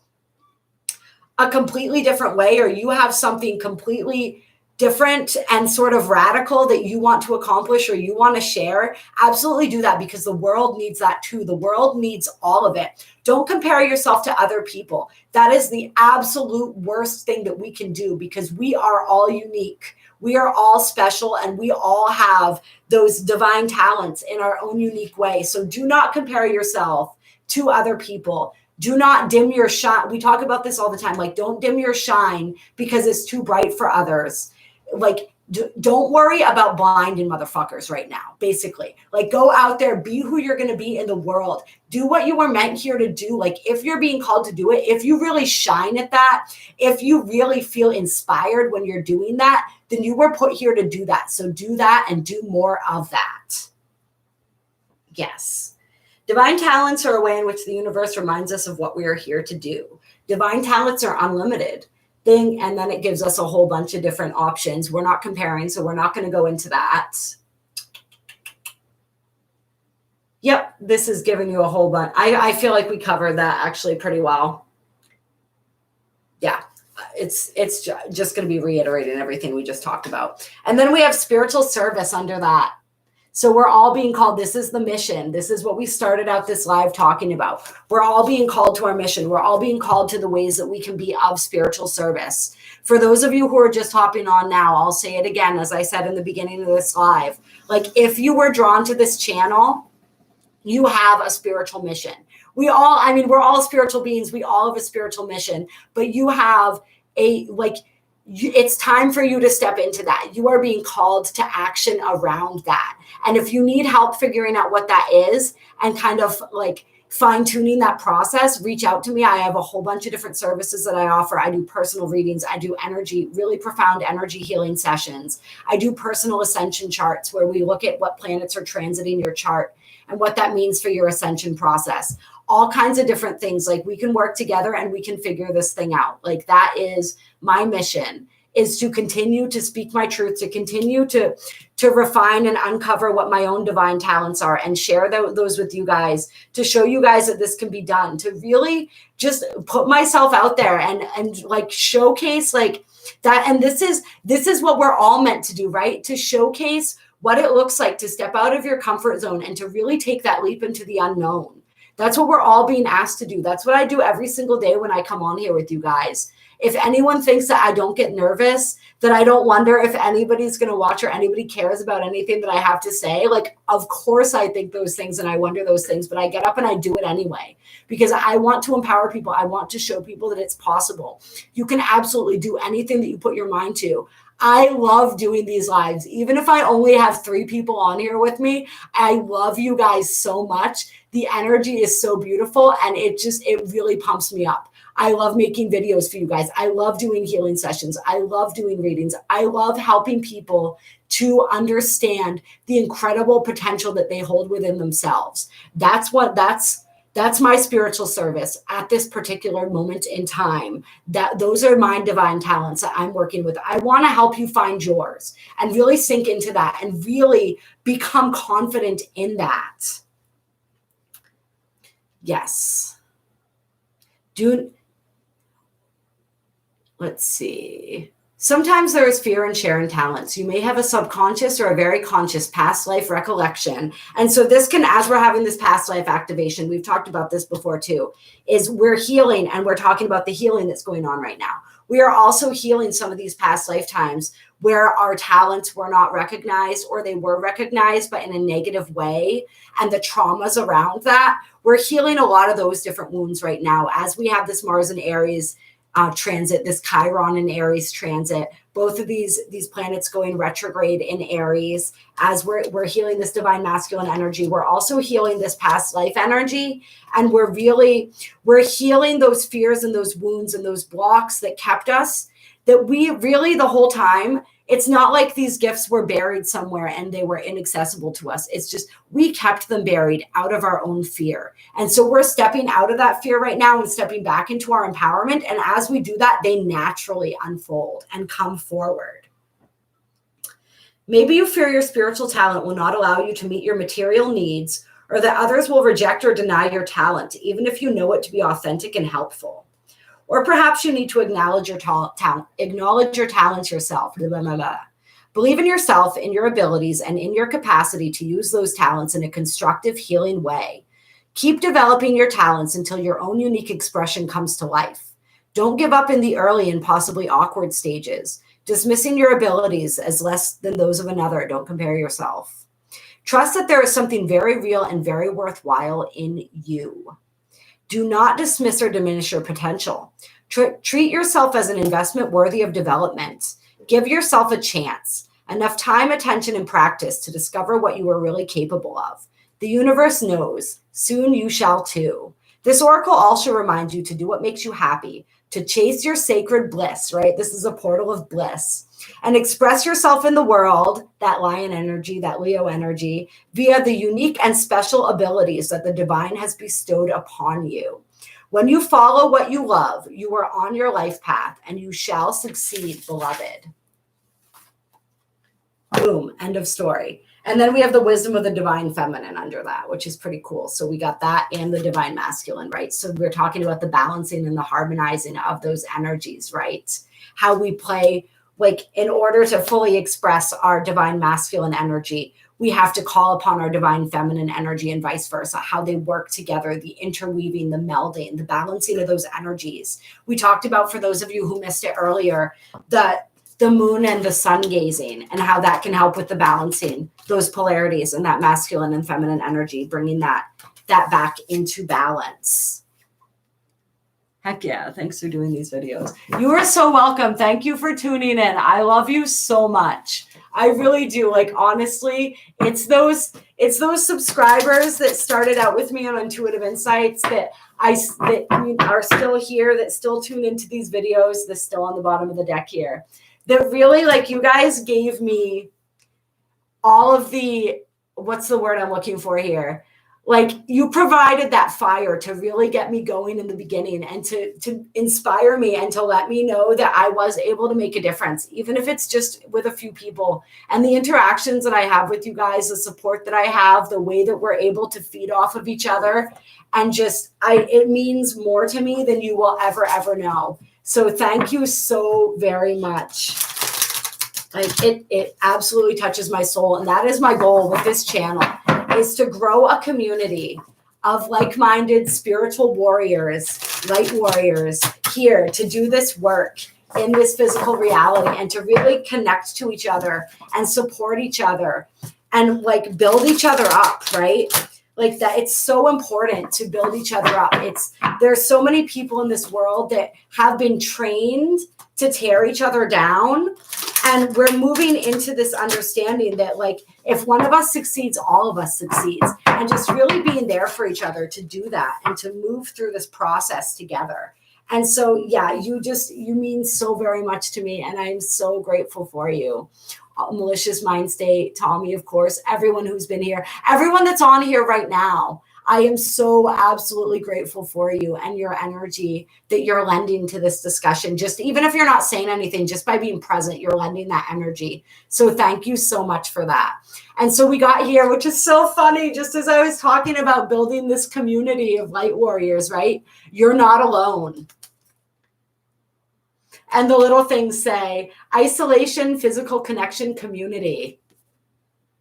a completely different way, or you have something completely different and sort of radical that you want to accomplish or you want to share, absolutely do that, because the world needs that too. The world needs all of it. Don't compare yourself to other people. That is the absolute worst thing that we can do, because we are all unique. We are all special, and we all have those divine talents in our own unique way. So do not compare yourself to other people. Do not dim your shine. We talk about this all the time. Like, don't dim your shine because it's too bright for others. Like, don't worry about blinding motherfuckers right now, basically. Like, go out there, be who you're going to be in the world. Do what you were meant here to do. Like, if you're being called to do it, if you really shine at that, if you really feel inspired when you're doing that, then you were put here to do that. So do that and do more of that. Yes. Divine talents are a way in which the universe reminds us of what we are here to do. Divine talents are unlimited. And then it gives us a whole bunch of different options. We're not comparing, so we're not going to go into that. Yep, this is giving you a whole bunch. I feel like we covered that actually pretty well. Yeah, it's just going to be reiterating everything we just talked about. And then we have spiritual service under that. So we're all being called. This is the mission. This is what we started out this live talking about. We're all being called to our mission. We're all being called to the ways that we can be of spiritual service. For those of you who are just hopping on now, I'll say it again, as I said in the beginning of this live. Like, if you were drawn to this channel, you have a spiritual mission. We're all spiritual beings. We all have a spiritual mission, but you have it's time for you to step into that. You are being called to action around that. And if you need help figuring out what that is and kind of like fine-tuning that process, reach out to me. I have a whole bunch of different services that I offer. I do personal readings. I do really profound energy healing sessions. I do personal ascension charts where we look at what planets are transiting your chart and what that means for your ascension process. All kinds of different things. Like, we can work together and we can figure this thing out. Like, that is my mission, is to continue to speak my truth, to continue to refine and uncover what my own divine talents are and share those with you guys, to show you guys that this can be done, to really just put myself out there and like showcase like that. And this is what we're all meant to do, right? To showcase what it looks like to step out of your comfort zone and to really take that leap into the unknown. That's what we're all being asked to do. That's what I do every single day when I come on here with you guys. If anyone thinks that I don't get nervous, that I don't wonder if anybody's going to watch or anybody cares about anything that I have to say, like, of course I think those things and I wonder those things, but I get up and I do it anyway, because I want to empower people. I want to show people that it's possible. You can absolutely do anything that you put your mind to. I love doing these lives. Even if I only have 3 people on here with me, I love you guys so much. The energy is so beautiful, and it really pumps me up. I love making videos for you guys. I love doing healing sessions. I love doing readings. I love helping people to understand the incredible potential that they hold within themselves. That's my spiritual service at this particular moment in time. Those are my divine talents that I'm working with. I want to help you find yours and really sink into that and really become confident in that. Yes. Let's see. Sometimes there is fear in sharing talents. You may have a subconscious or a very conscious past life recollection. And so this can, as we're having this past life activation, we've talked about this before too, is we're healing, and we're talking about the healing that's going on right now. We are also healing some of these past lifetimes where our talents were not recognized, or they were recognized, but in a negative way, and the traumas around that. We're healing a lot of those different wounds right now as we have this Mars and Aries transit, this Chiron and Aries transit, both of these planets going retrograde in Aries. As we're healing this divine masculine energy, we're also healing this past life energy, and we're healing those fears and those wounds and those blocks that kept us, that we really the whole time. It's not like these gifts were buried somewhere and they were inaccessible to us. It's just we kept them buried out of our own fear. And so we're stepping out of that fear right now and stepping back into our empowerment. And as we do that, they naturally unfold and come forward. Maybe you fear your spiritual talent will not allow you to meet your material needs, or that others will reject or deny your talent, even if you know it to be authentic and helpful. Or perhaps you need to acknowledge your talents yourself. Blah, blah, blah, blah. Believe in yourself, in your abilities, and in your capacity to use those talents in a constructive, healing way. Keep developing your talents until your own unique expression comes to life. Don't give up in the early and possibly awkward stages, dismissing your abilities as less than those of another. Don't compare yourself. Trust that there is something very real and very worthwhile in you. Do not dismiss or diminish your potential. Treat yourself as an investment worthy of development. Give yourself a chance, enough time, attention, and practice to discover what you are really capable of. The universe knows. Soon you shall too. This oracle also reminds you to do what makes you happy, to chase your sacred bliss, right? This is a portal of bliss. And express yourself in the world, that lion energy, that Leo energy, via the unique and special abilities that the divine has bestowed upon you. When you follow what you love, you are on your life path and you shall succeed, beloved. Boom, end of story. And then we have the wisdom of the divine feminine under that, which is pretty cool. So we got that and the divine masculine, right? So we're talking about the balancing and the harmonizing of those energies, right? How we play, like, in order to fully express our divine masculine energy, we have to call upon our divine feminine energy and vice versa, how they work together, the interweaving, the melding, the balancing of those energies. We talked about, for those of you who missed it earlier, the moon and the sun gazing and how that can help with the balancing, those polarities and that masculine and feminine energy, bringing that back into balance. Heck yeah. Thanks for doing these videos. You are so welcome. Thank you for tuning in. I love you so much. I really do. Like, honestly, it's those subscribers that started out with me on Intuitive Insights that are still here, that still tune into these videos, that's still on the bottom of the deck here, that really, like, you guys gave me all of the, what's the word I'm looking for here? Like, you provided that fire to really get me going in the beginning and to inspire me and to let me know that I was able to make a difference, even if it's just with a few people. And the interactions that I have with you guys, the support that I have, the way that we're able to feed off of each other, and just, it means more to me than you will ever know. So thank you so very much. Like, it absolutely touches my soul. And that is my goal with this channel, is to grow a community of like-minded spiritual warriors, light warriors, here to do this work in this physical reality and to really connect to each other and support each other and, like, build each other up, right? Like, that, it's so important to build each other up. There's so many people in this world that have been trained to tear each other down. And we're moving into this understanding that, like, if one of us succeeds, all of us succeeds. And just really being there for each other to do that and to move through this process together. And so, yeah, you mean so very much to me. And I'm so grateful for you. Malicious Mind State, Tommy, of course, everyone who's been here, everyone that's on here right now. I am so absolutely grateful for you and your energy that you're lending to this discussion. Just even if you're not saying anything, just by being present, you're lending that energy. So thank you so much for that. And so we got here, which is so funny, just as I was talking about building this community of light warriors, right? You're not alone. And the little things say isolation, physical connection, community.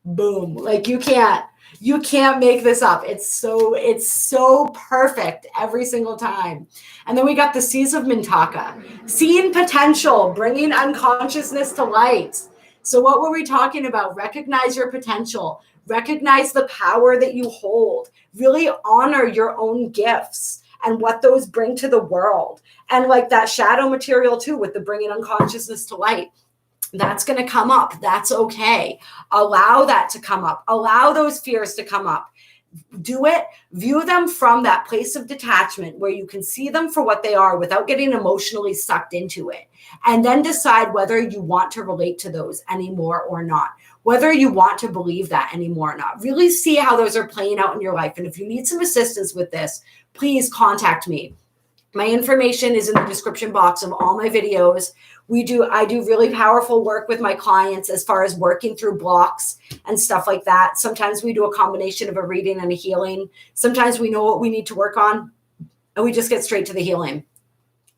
Boom. Like, you can't make this up. It's so perfect every single time. And then we got the Seas of Mintaka, seeing potential, bringing unconsciousness to light. So what were we talking about? Recognize your potential, recognize the power that you hold, really honor your own gifts and what those bring to the world. And like that shadow material too, with the bringing unconsciousness to light. That's going to come up. That's okay. Allow that to come up. Allow those fears to come up. Do it. View them from that place of detachment where you can see them for what they are without getting emotionally sucked into it. And then decide whether you want to relate to those anymore or not. Whether you want to believe that anymore or not. Really see how those are playing out in your life. And if you need some assistance with this, please contact me. My information is in the description box of all my videos. I do really powerful work with my clients as far as working through blocks and stuff like that. Sometimes we do a combination of a reading and a healing. Sometimes we know what we need to work on and we just get straight to the healing.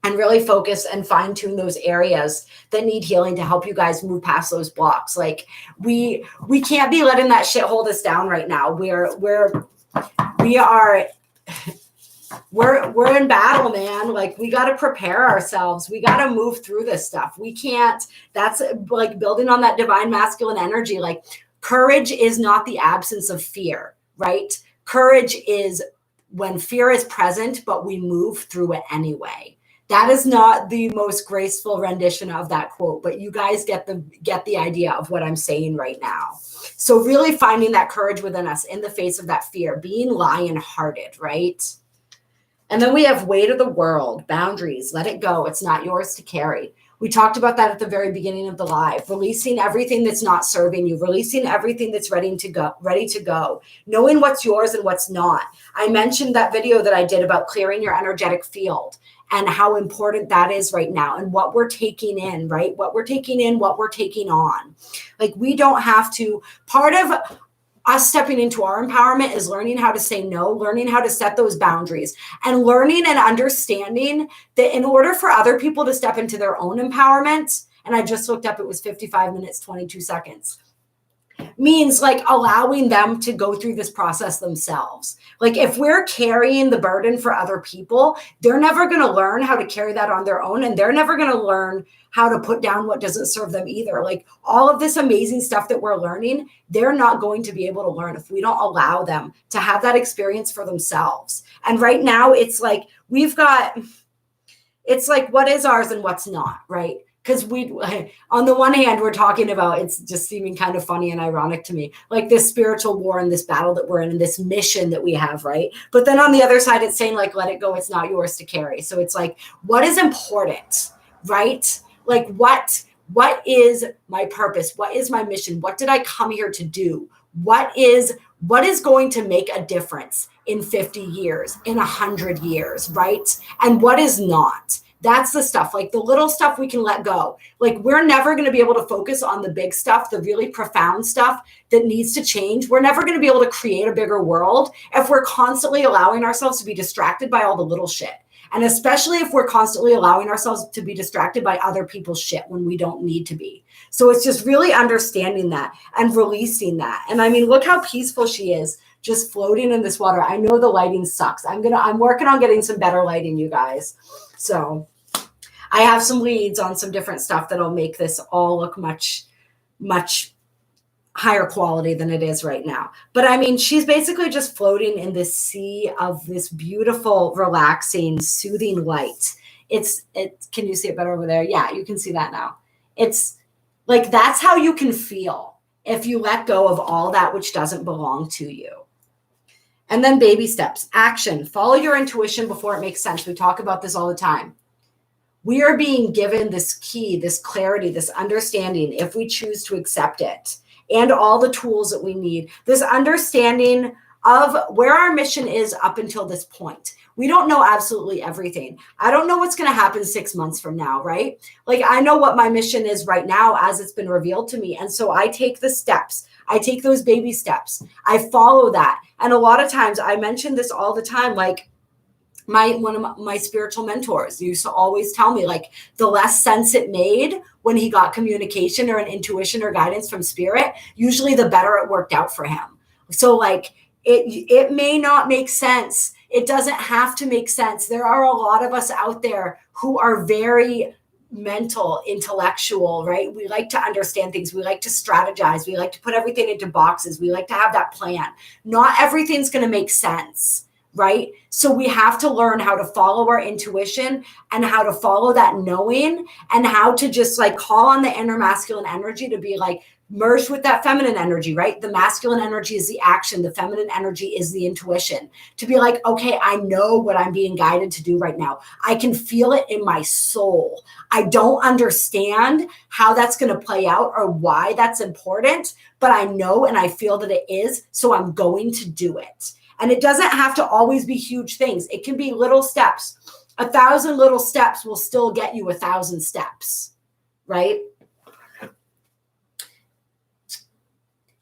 and really focus and fine tune those areas that need healing to help you guys move past those blocks. Like we can't be letting that shit hold us down right now. We're in battle, man. Like we got to prepare ourselves. We got to move through this stuff. We can't, that's like building on that divine masculine energy. Like courage is not the absence of fear, right? Courage is when fear is present, but we move through it anyway. That is not the most graceful rendition of that quote, but you guys get the idea of what I'm saying right now. So really finding that courage within us in the face of that fear, being lion-hearted, right? And then we have weight of the world, boundaries, let it go. It's not yours to carry. We talked about that at the very beginning of the live, releasing everything that's not serving you, releasing everything that's ready to go, knowing what's yours and what's not. I mentioned that video that I did about clearing your energetic field and how important that is right now and what we're taking in, right? What we're taking in, what we're taking on. Like we don't have to, part of us stepping into our empowerment is learning how to say no, learning how to set those boundaries, and learning and understanding that in order for other people to step into their own empowerment, and I just looked up, it was 55 minutes, 22 seconds, means like allowing them to go through this process themselves. Like if we're carrying the burden for other people, they're never going to learn how to carry that on their own, and they're never going to learn how to put down what doesn't serve them either. Like all of this amazing stuff that we're learning, they're not going to be able to learn if we don't allow them to have that experience for themselves. And right now it's like it's like what is ours and what's not, right? Because on the one hand, we're talking about, it's just seeming kind of funny and ironic to me, like this spiritual war and this battle that we're in and this mission that we have, right? But then on the other side, it's saying like, let it go. It's not yours to carry. So it's like, what is important, right? Like what is my purpose? What is my mission? What did I come here to do? What is going to make a difference in 50 years, in 100 years, right? And what is not? That's the stuff, like the little stuff we can let go. Like we're never going to be able to focus on the big stuff, the really profound stuff that needs to change. We're never going to be able to create a bigger world if we're constantly allowing ourselves to be distracted by all the little shit. And especially if we're constantly allowing ourselves to be distracted by other people's shit when we don't need to be. So it's just really understanding that and releasing that. And I mean, look how peaceful she is just floating in this water. I know the lighting sucks. I'm working on getting some better lighting, you guys. So I have some leads on some different stuff that'll make this all look much, much higher quality than it is right now. But I mean, she's basically just floating in this sea of this beautiful, relaxing, soothing light. Can you see it better over there? Yeah, you can see that now. It's like, that's how you can feel if you let go of all that which doesn't belong to you. And then baby steps, action, follow your intuition before it makes sense. We talk about this all the time. We are being given this key, this clarity, this understanding, if we choose to accept it, and all the tools that we need, this understanding of where our mission is up until this point. We don't know absolutely everything. I don't know what's going to happen 6 months from now, right? Like I know what my mission is right now as it's been revealed to me. And so I take the steps. I take those baby steps. I follow that. And a lot of times I mention this all the time, like one of my spiritual mentors used to always tell me, like, the less sense it made when he got communication or an intuition or guidance from spirit, usually the better it worked out for him. So like it may not make sense. It doesn't have to make sense. There are a lot of us out there who are very mental, intellectual, right? We like to understand things. We like to strategize. We like to put everything into boxes. We like to have that plan. Not everything's going to make sense, right? So we have to learn how to follow our intuition and how to follow that knowing and how to just like call on the inner masculine energy to be like merged with that feminine energy, right? The masculine energy is the action. The feminine energy is the intuition. To be like, okay, I know what I'm being guided to do right now. I can feel it in my soul. I don't understand how that's going to play out or why that's important, but I know and I feel that it is, so I'm going to do it. And it doesn't have to always be huge things. It can be little steps. 1,000 little steps will still get you 1,000 steps, right?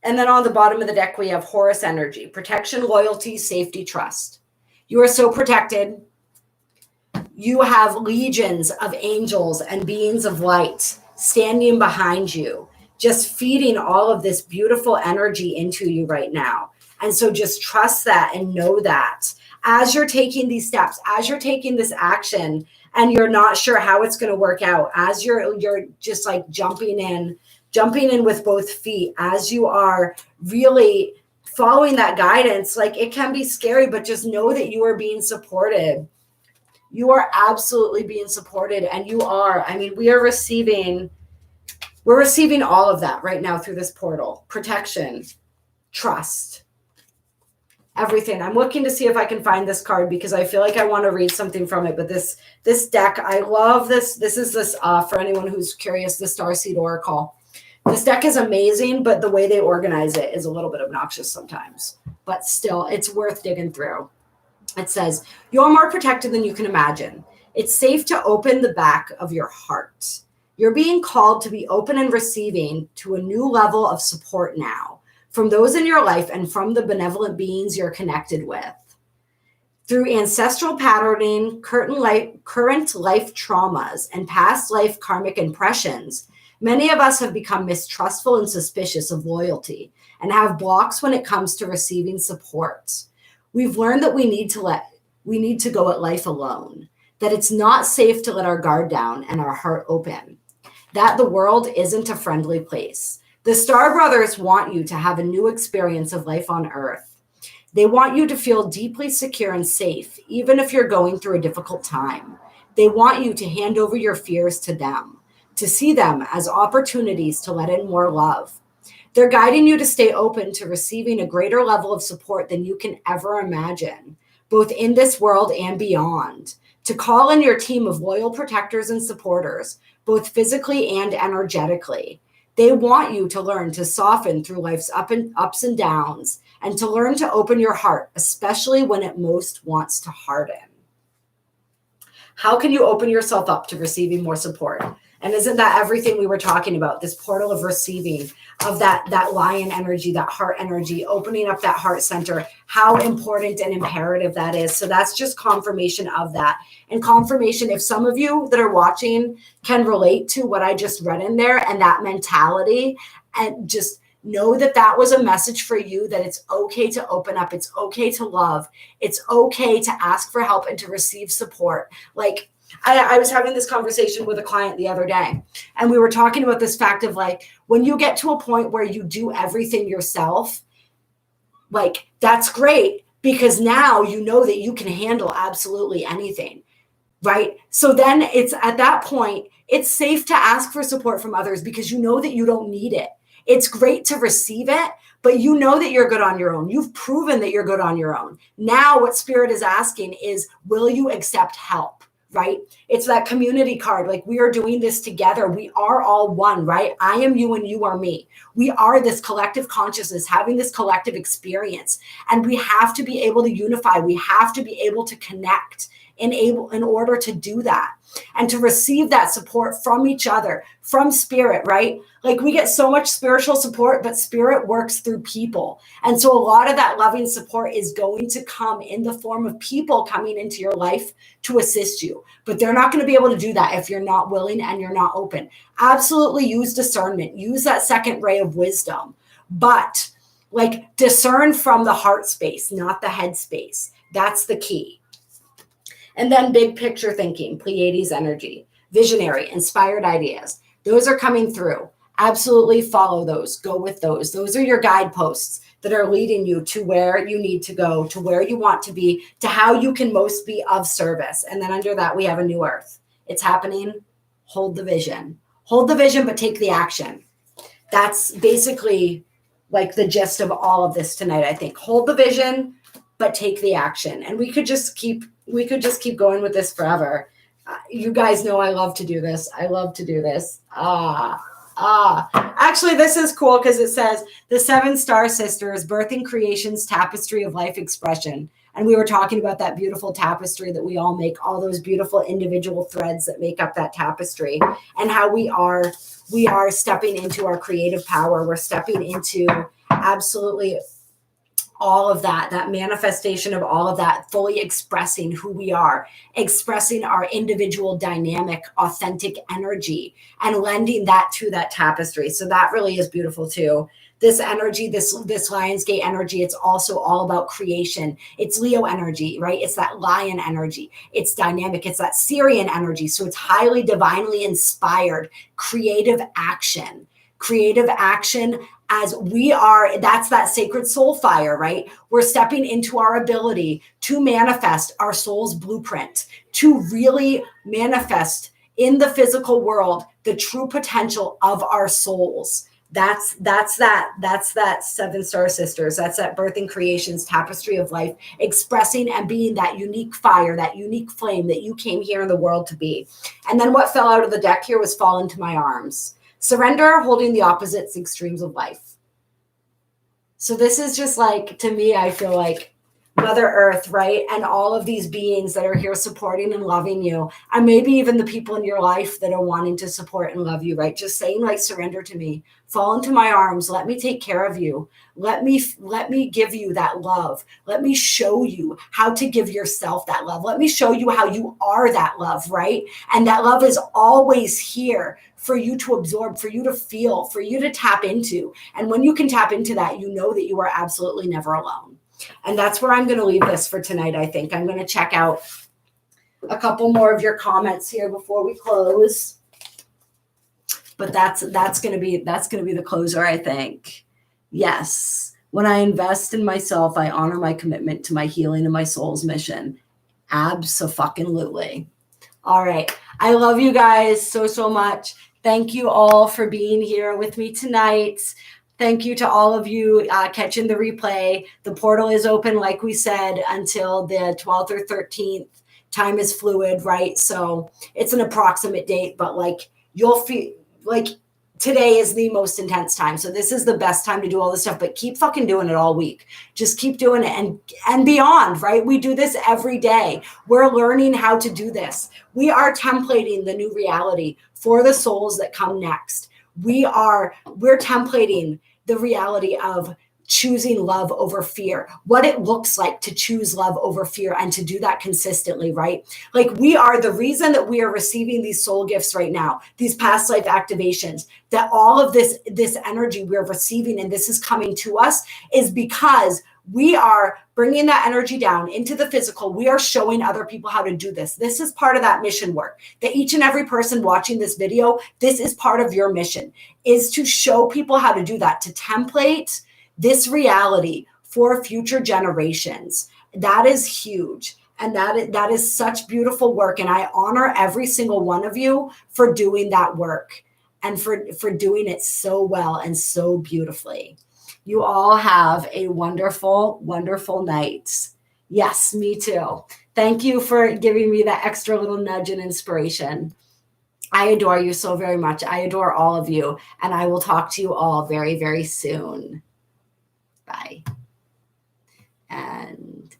And then on the bottom of the deck, we have Horus energy, protection, loyalty, safety, trust. You are so protected. You have legions of angels and beings of light standing behind you, just feeding all of this beautiful energy into you right now. And so just trust that and know that as you're taking these steps, as you're taking this action, and you're not sure how it's going to work out, as you're just like jumping in with both feet, as you are really following that guidance, like it can be scary, but just know that you are being supported. You are absolutely being supported, and you are. I mean, we're receiving all of that right now through this portal. Protection, trust, everything. I'm looking to see if I can find this card because I feel like I want to read something from it. But this deck, I love this. This is for anyone who's curious, the Starseed Oracle. This deck is amazing, but the way they organize it is a little bit obnoxious sometimes. But still, it's worth digging through. It says, you're more protected than you can imagine. It's safe to open the back of your heart. You're being called to be open and receiving to a new level of support now from those in your life and from the benevolent beings you're connected with. Through ancestral patterning, current life traumas, and past life karmic impressions, many of us have become mistrustful and suspicious of loyalty and have blocks when it comes to receiving support. We've learned that we need to go at life alone, that it's not safe to let our guard down and our heart open, that the world isn't a friendly place. The Star Brothers want you to have a new experience of life on Earth. They want you to feel deeply secure and safe, even if you're going through a difficult time. They want you to hand over your fears to them, to see them as opportunities to let in more love. They're guiding you to stay open to receiving a greater level of support than you can ever imagine, both in this world and beyond. To call in your team of loyal protectors and supporters, both physically and energetically. They want you to learn to soften through life's ups and downs, and to learn to open your heart, especially when it most wants to harden. How can you open yourself up to receiving more support? And isn't that everything we were talking about? This portal of receiving, of that lion energy, that heart energy, opening up that heart center, how important and imperative that is. So that's just confirmation of that. And confirmation, if some of you that are watching can relate to what I just read in there and that mentality, and just know that that was a message for you, that it's okay to open up. It's okay to love. It's okay to ask for help and to receive support. Like, I was having this conversation with a client the other day, and we were talking about this fact of like, when you get to a point where you do everything yourself, like that's great because now you know that you can handle absolutely anything, right? So then it's at that point, it's safe to ask for support from others because you know that you don't need it. It's great to receive it, but you know that you're good on your own. You've proven that you're good on your own. Now what Spirit is asking is, will you accept help? Right? It's that community card. Like, we are doing this together. We are all one, right? I am you and you are me. We are this collective consciousness having this collective experience, and we have to be able to unify. We have to be able to connect in order to do that and to receive that support from each other, from Spirit, right? Like, we get so much spiritual support, but Spirit works through people. And so a lot of that loving support is going to come in the form of people coming into your life to assist you. But they're not going to be able to do that if you're not willing and you're not open. Absolutely use discernment. Use that second ray of wisdom. But like, discern from the heart space, not the head space. That's the key. And then big picture thinking, Pleiades energy, visionary, inspired ideas. Those are coming through. Absolutely follow those. Go with those. Those are your guideposts that are leading you to where you need to go, to where you want to be, to how you can most be of service. And then under that, we have a new earth. It's happening. Hold the vision. Hold the vision, but take the action. That's basically like the gist of all of this tonight, I think. Hold the vision, but take the action. And we could just keep going with this forever. You guys know I love to do this. I love to do this. Actually, this is cool because it says the 7 Star Sisters, Birthing Creation's Tapestry of Life Expression. And we were talking about that beautiful tapestry that we all make, all those beautiful individual threads that make up that tapestry, and how we are stepping into our creative power. We're stepping into absolutely all of that, that manifestation of all of that, fully expressing who we are, expressing our individual dynamic, authentic energy, and lending that to that tapestry. So that really is beautiful too. This energy, this Lionsgate energy, it's also all about creation. It's Leo energy, right? It's that lion energy. It's dynamic. It's that Syrian energy. So it's highly divinely inspired, creative action as we are. That's that sacred soul fire, right? We're stepping into our ability to manifest our soul's blueprint, to really manifest in the physical world the true potential of our souls. That's that Seven Star Sisters. That's that Birthing Creations tapestry of life, expressing and being that unique fire, that unique flame that you came here in the world to be. And then what fell out of the deck here was fall into my arms. Surrender, holding the opposites extremes of life. So this is just like, to me, I feel like Mother Earth, right? And all of these beings that are here supporting and loving you, and maybe even the people in your life that are wanting to support and love you, right? Just saying like, surrender to me, fall into my arms. Let me take care of you. Let me give you that love. Let me show you how to give yourself that love. Let me show you how you are that love, right? And that love is always here for you to absorb, for you to feel, for you to tap into. And when you can tap into that, you know that you are absolutely never alone. And that's where I'm going to leave this for tonight, I think. I'm going to check out a couple more of your comments here before we close. But that's going to be the closer, I think. Yes. When I invest in myself, I honor my commitment to my healing and my soul's mission. Abso-fucking-lutely. All right. I love you guys so much. Thank you all for being here with me tonight. Thank you to all of you catching the replay. The portal is open, like we said, until the 12th or 13th. Time is fluid, right? So it's an approximate date, but like you'll feel like today is the most intense time. So this is the best time to do all this stuff, but keep fucking doing it all week. Just keep doing it and beyond, right? We do this every day. We're learning how to do this. We are templating the new reality for the souls that come next. We're templating the reality of choosing love over fear, what it looks like to choose love over fear and to do that consistently, right? Like we are the reason that we are receiving these soul gifts right now, these past life activations, that all of this energy we're receiving and this is coming to us is because we are bringing that energy down into the physical. We are showing other people how to do this. This is part of that mission work that each and every person watching this video, this is part of your mission, is to show people how to do that, to template this reality for future generations. That is huge. And that is such beautiful work. And I honor every single one of you for doing that work and for doing it so well and so beautifully. You all have a wonderful, wonderful night. Yes, me too. Thank you for giving me that extra little nudge and inspiration. I adore you so very much. I adore all of you. And I will talk to you all very, very soon. Bye. And